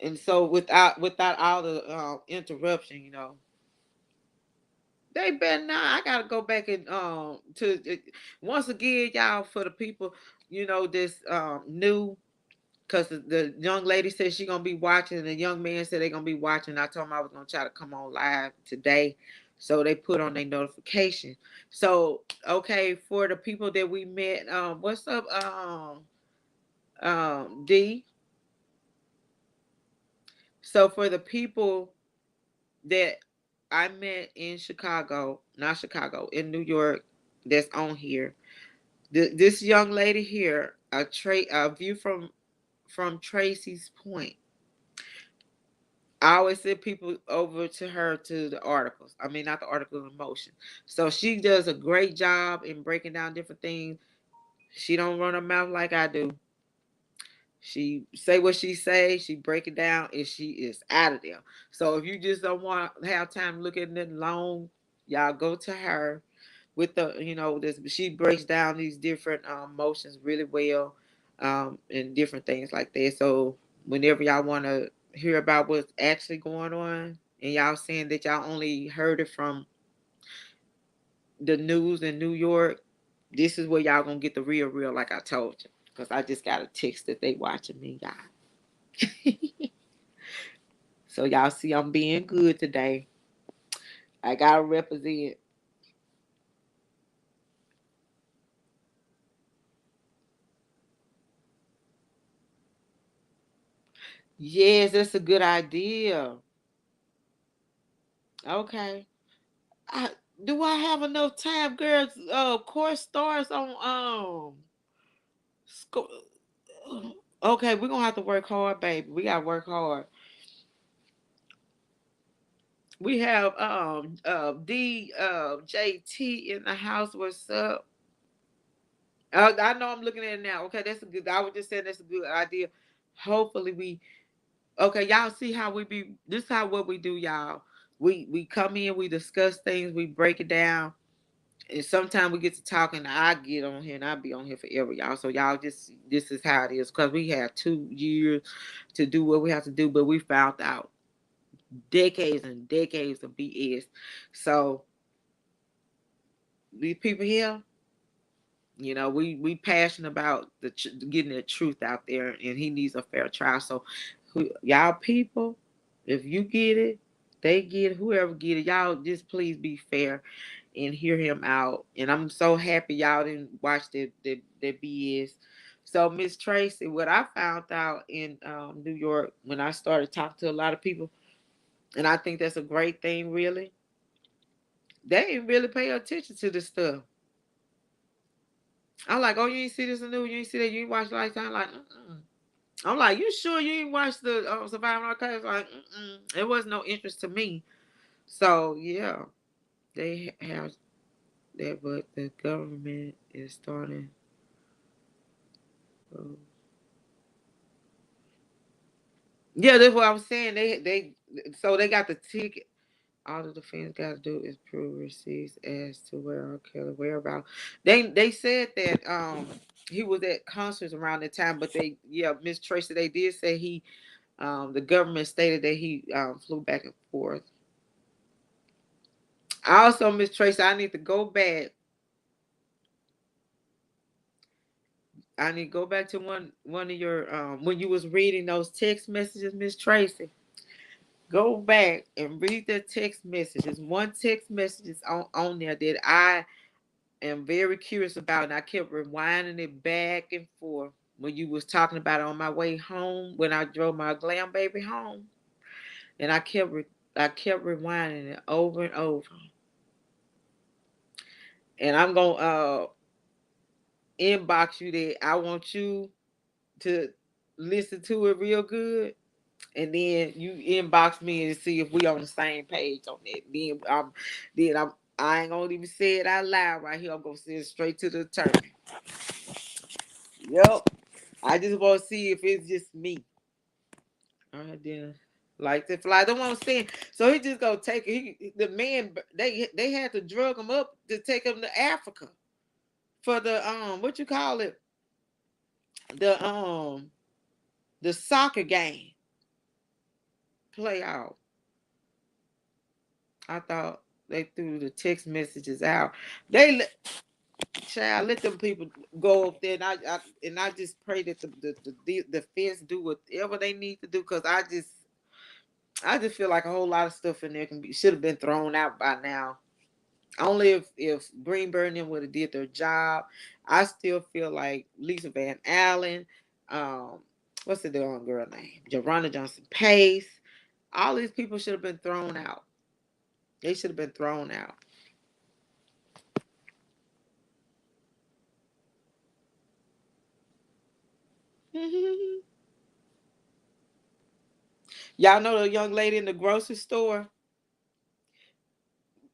and so without all the interruption, they better not. I gotta go back and once again, y'all, for the people, this new. Because the young lady said she gonna be watching, and the young man said they gonna be watching. I told them I was gonna try to come on live today, so they put on their notification. So okay, for the people that we met, what's up, D? So for the people that I met in Chicago, not Chicago, in New York, that's on here. This young lady here, a view from Tracy's Point. I always send people over to her to the articles. I mean, not the articles of motion. So she does a great job in breaking down different things. She don't run her mouth like I do. She say what she say. She break it down, and she is out of there. So if you just don't want to have time to look at it long, y'all go to her with this. She breaks down these different motions really well, and different things like that. So whenever y'all want to hear about what's actually going on, and y'all saying that y'all only heard it from the news in New York, this is where y'all gonna get the real, like I told you. Because I just got a text that they watching me, y'all. So y'all see I'm being good today. I gotta represent. Yes, that's a good idea. Okay. I, do I have enough time, girls? Course starts on school. Okay, we're gonna have to work hard, baby. We gotta work hard. We have D JT in the house. What's up? I know I'm looking at it now. Okay, that's a good. I was just saying that's a good idea. Hopefully we. Okay, y'all see how we be. This is how what we do, y'all. We come in, we discuss things, we break it down, and sometimes we get to talking. I get on here and I'll be on here forever, y'all. So y'all just this is how it is because we have 2 years to do what we have to do, but we found out decades and decades of BS. So these people here, we passionate about getting the truth out there, and he needs a fair trial. So, y'all people, if you get it, they get it, whoever get it. Y'all just please be fair and hear him out. And I'm so happy y'all didn't watch the BS. So, Miss Tracy, what I found out in New York when I started talking to a lot of people, and I think that's a great thing. Really, they didn't really pay attention to this stuff. I'm like, oh, you ain't see this in the news, you ain't see that, you ain't watch Lifetime. Like, mm-mm. I'm like, you sure you ain't watched the Surviving Our Case? Like, mm-mm. It was no interest to me. So yeah, they have that, but the government is starting. uh, Yeah, that's what I was saying. So they got the ticket. All the defense got to do is prove receipts as to where R. Kelly whereabouts. They said that he was at concerts around that time, but Miss Tracy, they did say the government stated that he flew back and forth. Also, Miss Tracy, I need to go back. I need to go back to one of your when you was reading those text messages, Miss Tracy. Go back and read the text messages. One text message is on there that I am very curious about, and I kept rewinding it back and forth when you was talking about it on my way home when I drove my glam baby home, and I kept rewinding it over and over, and I'm gonna inbox you that I want you to listen to it real good, and then you inbox me and see if we on the same page on that. I ain't gonna even say it out loud right here. I'm gonna send it straight to the attorney. Yep. I just want to see if it's just me. All right, then. Like to fly. That's what I'm saying. So he just gonna take it. The man, they had to drug him up to take him to Africa for the what you call it, the the soccer game playoff. I thought they threw the text messages out. They child, let them people go up there, and I just pray that the feds do whatever they need to do, because I just feel like a whole lot of stuff in there should have been thrown out by now. Only if Greenberg and them would have did their job. I still feel like Lisa Van Allen, um, what's the other girl name? Joanna Johnson Pace. All these people should have been thrown out. They should have been thrown out. Y'all know the young lady in the grocery store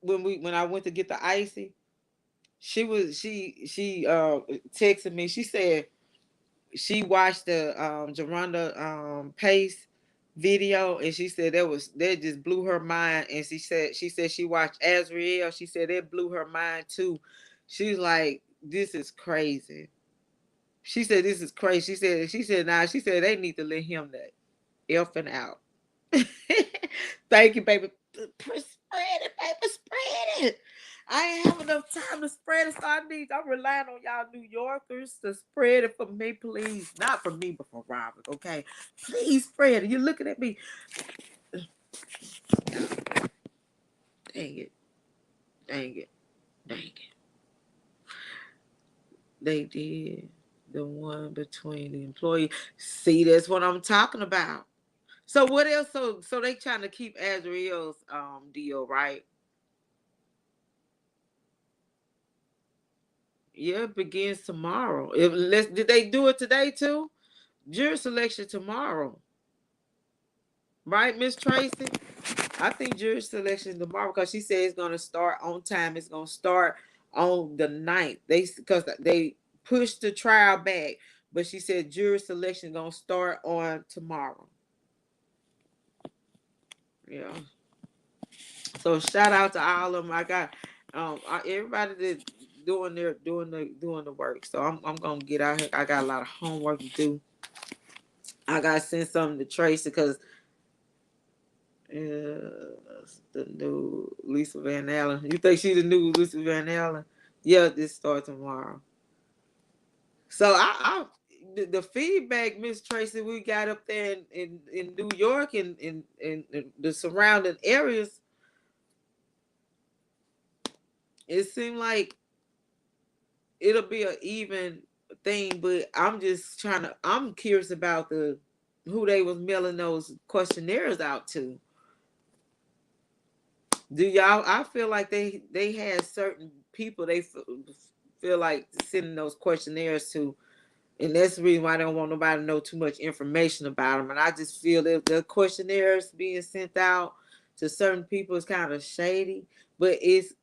when I went to get the icy. She texted me. She said she watched the Geronda Pace video, and she said that just blew her mind. And she said she watched Azriel. She said it blew her mind too. She's like, this is crazy. She said this is crazy. She said nah. She said they need to let him that effing out. Thank you, baby. Spread it, baby. Spread it. I ain't have enough time to spread it, so I'm relying on y'all New Yorkers to spread it for me, please. Not for me, but for Robert, okay? Please spread it. You're looking at me. Dang it. Dang it. Dang it. They did. The one between the employee. See, that's what I'm talking about. So what else? So they trying to keep Azriel's deal, right? Yeah, it begins tomorrow. Did they do it today too? Jury selection tomorrow, right, Miss Tracy? I think jury selection tomorrow because she said it's gonna start on time. It's gonna start on the 9th. They pushed the trial back, but she said jury selection gonna start on tomorrow. Yeah. So shout out to all of them. I got everybody that doing the work. So I'm gonna get out here. I got a lot of homework to do. I gotta send something to Tracy because the new Lisa Van Allen. You think she the new Lisa Van Allen? Yeah, this starts tomorrow. So the feedback, Miss Tracy, we got up there in New York and in the surrounding areas, it seemed like it'll be an even thing, but I'm curious about the who they was mailing those questionnaires out to. Do y'all? I feel like they had certain people feel like sending those questionnaires to, and that's the reason why I don't want nobody to know too much information about them. And I just feel that the questionnaires being sent out to certain people is kind of shady. But it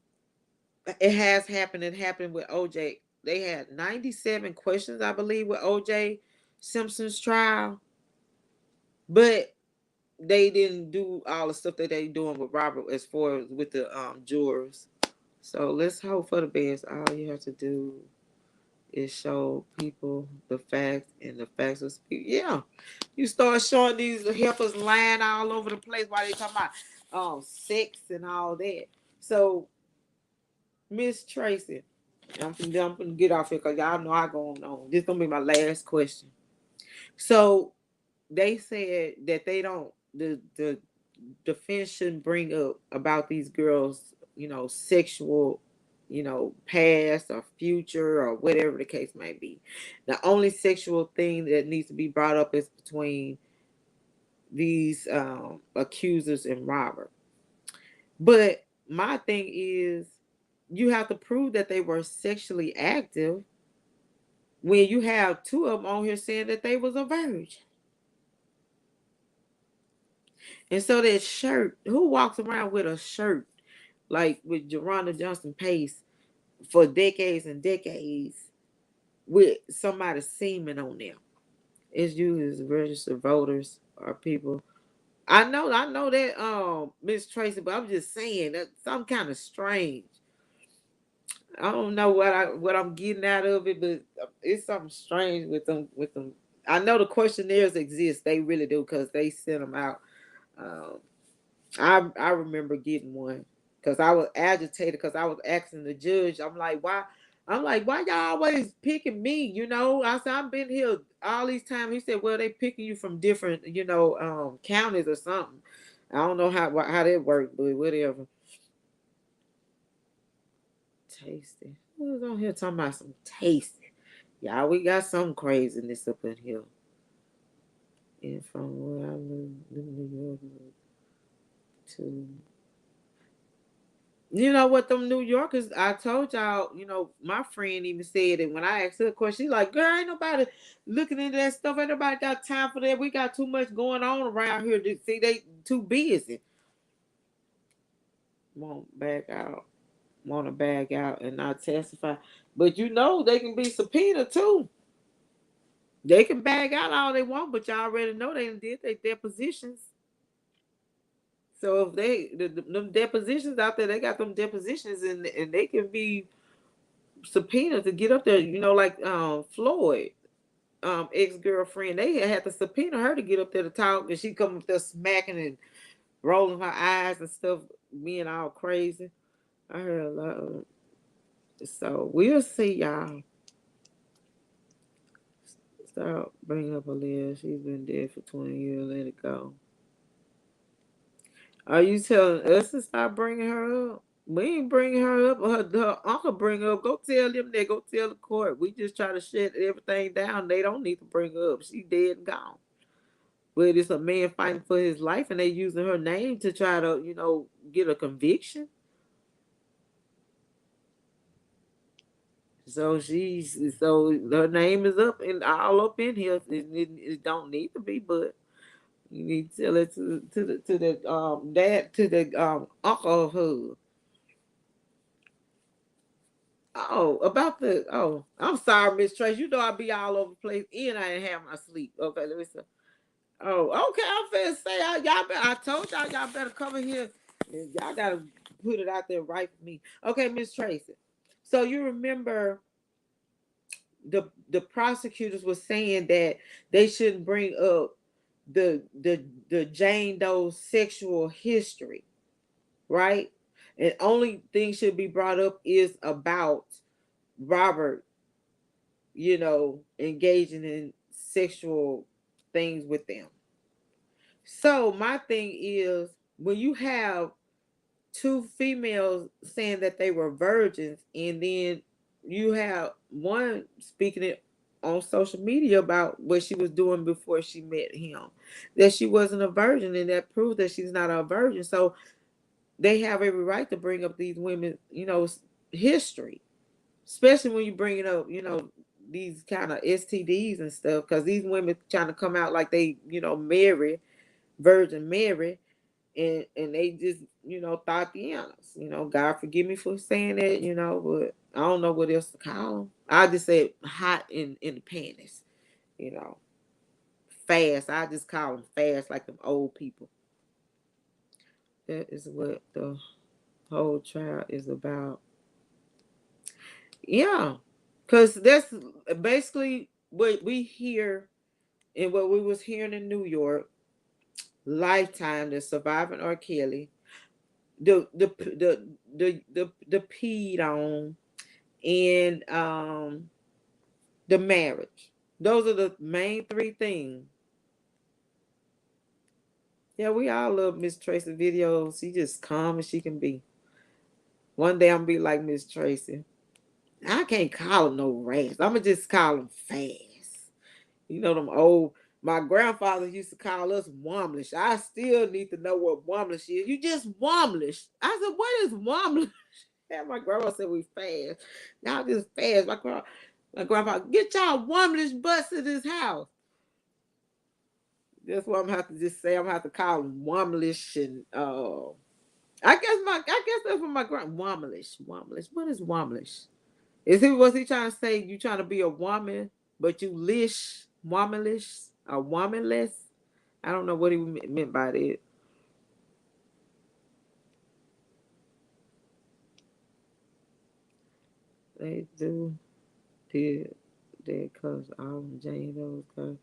has happened. It happened with OJ. They had 97 questions, I believe, with OJ Simpson's trial, but they didn't do all the stuff that they doing with Robert as far as with the jurors. So let's hope for the best. All you have to do is show people the facts, and the facts will speak. Yeah, you start showing these heifers lying all over the place while they talking about sex and all that. So Miss Tracy, I'm gonna get off here because y'all know I go on. This gonna be my last question. So they said that they don't the defense shouldn't bring up about these girls, sexual, past or future or whatever the case may be. The only sexual thing that needs to be brought up is between these accusers and Robert. But my thing is, you have to prove that they were sexually active when you have two of them on here saying that they was a virgin. And so that shirt, who walks around with a shirt like with Geronda Johnson Pace for decades and decades with somebody's semen on them? It's you as registered voters or people. I know that Miss Tracy, but I'm just saying that some kind of strange. I don't know what I'm getting out of it, but it's something strange with them. I know the questionnaires exist; they really do because they sent them out. Um, I remember getting one because I was agitated because I was asking the judge. I'm like, why? I'm like, why y'all always picking me? I said I've been here all these times. He said, well, they picking you from different, counties or something. I don't know how that worked, but whatever. Tasty. Who's on here talking about some tasty? Y'all, we got some craziness up in here. And from where I live in New York to what them New Yorkers, I told y'all, my friend even said it when I asked her a question. She's like, girl, ain't nobody looking into that stuff. Ain't nobody got time for that. We got too much going on around here to see they too busy. Won't back out. Want to bag out and not testify. But they can be subpoenaed too. They can bag out all they want, but y'all already know they did their depositions. So if them depositions out there, they got them depositions and they can be subpoenaed to get up there. Like Floyd, ex girlfriend, they had to subpoena her to get up there to talk, and she come up there smacking and rolling her eyes and stuff, being all crazy. I heard a lot of it. So we'll see, y'all. Stop bringing up Aaliyah. She's been dead for 20 years. Let it go. Are you telling us to stop bringing her up? We ain't bringing her up. Her uncle bring her up. Go tell them that. Go tell the court. We just try to shut everything down. They don't need to bring her up. She dead and gone. but it's a man fighting for his life, and they using her name to try to, get a conviction. So her name is up and all up in here. It don't need to be, but you need to tell it to the dad, to the uncle of her. Oh, about the I'm sorry, Miss Trace. You know I be all over the place and I ain't have my sleep. Okay, let me see. Oh, okay. I'm finna say I told y'all better come in here. And y'all gotta put it out there right for me. Okay, Miss Tracy. So you remember the prosecutors were saying that they shouldn't bring up the Jane Doe's sexual history, right? And only thing should be brought up is about Robert, engaging in sexual things with them. So my thing is, when you have two females saying that they were virgins, and then you have one speaking it on social media about what she was doing before she met him, that she wasn't a virgin, and that proves that she's not a virgin. So they have every right to bring up these women, history, especially when you bring it up, these kind of STDs and stuff, because these women trying to come out like they, Mary, Virgin Mary, and they just, thought the honest. God forgive me for saying that, but I don't know what else to call them. I just say hot in the panties, you know, fast. I just call them fast like them old people. That is what the whole trial is about. Yeah, because that's basically what we hear and what we was hearing in New York. Lifetime, the surviving R. Kelly, the peed on, and the marriage. Those are the main three things. Yeah, we all love Miss Tracy videos. She just calm as she can be. One day I'm gonna be like Miss Tracy. I can't call them no rats. I'm gonna just call them fast. Them old. My grandfather used to call us womlish. I still need to know what womlish is. You just womlish. I said, what is womlish? Yeah, my grandma said we fast. Y'all just fast. My grandpa, get y'all womlish butts to this house. That's what I'm gonna have to just say. I'm gonna have to call them womlish, and I guess that's what my grand womlish. Womlish. What is womlish? Was he trying to say you trying to be a woman, but you lish womlish or womanless? I don't know what he meant by that. They did that cause all Jane those guys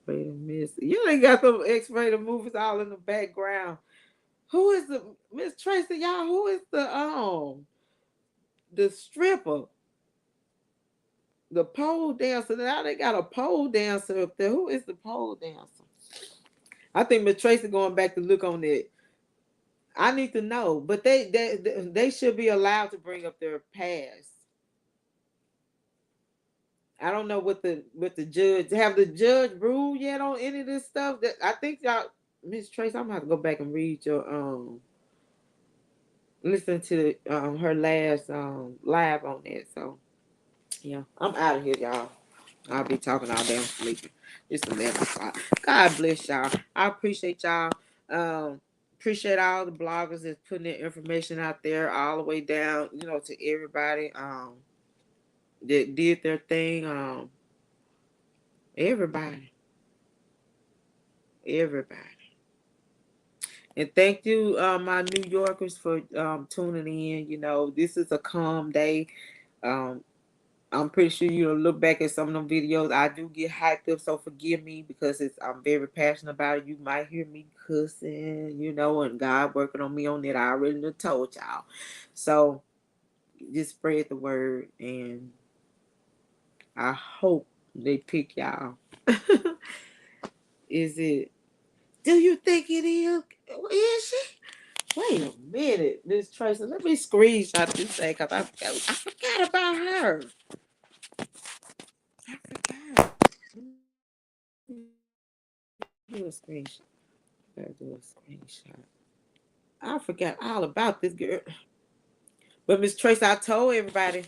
rated miss. You ain't got some X-rated movies all in the background. Who is the Miss Tracy? Y'all, who is the stripper, the pole dancer? Now they got a pole dancer up there. Who is the pole dancer? I think Miss Tracy going back to look on it. I need to know, but they should be allowed to bring up their past. I don't know what the judge have the judge ruled yet on any of this stuff. That I think y'all, Miss Trace, I'm gonna have to go back and read your listen to her last live on that. So yeah, I'm out of here, y'all. I'll be talking all day. I'm sleeping. It's 11 o'clock. God bless y'all. I appreciate y'all. Appreciate all the bloggers that's putting their information out there all the way down, to everybody that did their thing. Everybody. Everybody. And thank you, my New Yorkers, for tuning in. This is a calm day. Um, I'm pretty sure you'll look back at some of them videos. I do get hyped up, so forgive me because I'm very passionate about it. You might hear me cussing, and God working on me on that. I already done told y'all. So just spread the word, and I hope they pick y'all. Is it? Do you think it is? Is she? Wait a minute, Miss Tracy. Let me screenshot this thing because I forgot about her. I forgot. do a screenshot. Gotta do a screenshot. I forgot all about this girl. But Miss Tracy, I told everybody.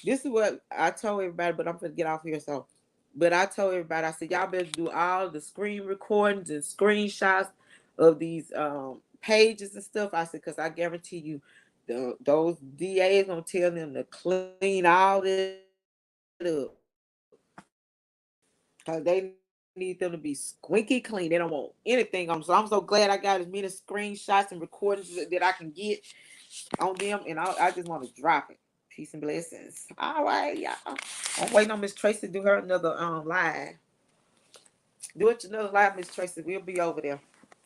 This is what I told everybody, but I'm gonna get off here. So, but I told everybody, I said y'all better do all the screen recordings and screenshots of these pages and stuff. I said because I guarantee you, those DAs gonna tell them to clean all that up because they need them to be squeaky clean. They don't want anything on. So I'm so glad I got as many screenshots and recordings that I can get on them, and I just want to drop it. Peace and blessings. All right, y'all. I'm waiting on Miss Tracy to do her another live. Do it another live, Miss Tracy. We'll be over there.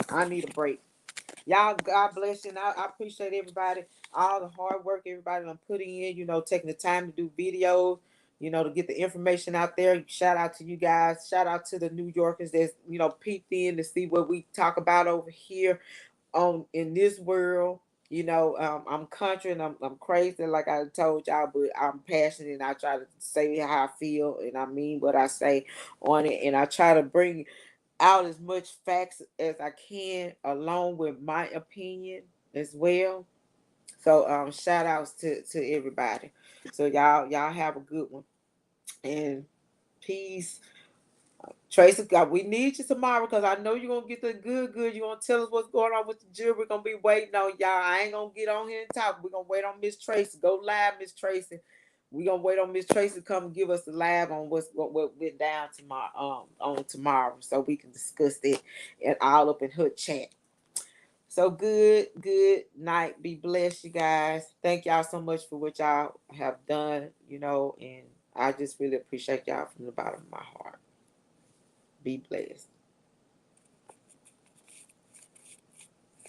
I need a break. Y'all, God bless you. And I appreciate everybody, all the hard work everybody I'm putting in, taking the time to do videos, to get the information out there. Shout out to you guys. Shout out to the New Yorkers that's, peeped in to see what we talk about over here on in this world. I'm country and I'm crazy, like I told y'all, but I'm passionate and I try to say how I feel and I mean what I say on it. And I try to bring out as much facts as I can along with my opinion as well. So shout outs to everybody. So y'all have a good one and peace. Tracy, God, we need you tomorrow because I know you're gonna get the good. You're gonna tell us what's going on with the jury. We're gonna be waiting on y'all. I ain't gonna get on here and talk. We're gonna wait on Miss Tracy. Go live, Miss Tracy. We're gonna wait on Miss Tracy to come and give us the live on what went down tomorrow on tomorrow so we can discuss it and all up in her chat. So good night. Be blessed, you guys. Thank y'all so much for what y'all have done, and I just really appreciate y'all from the bottom of my heart. Be blessed.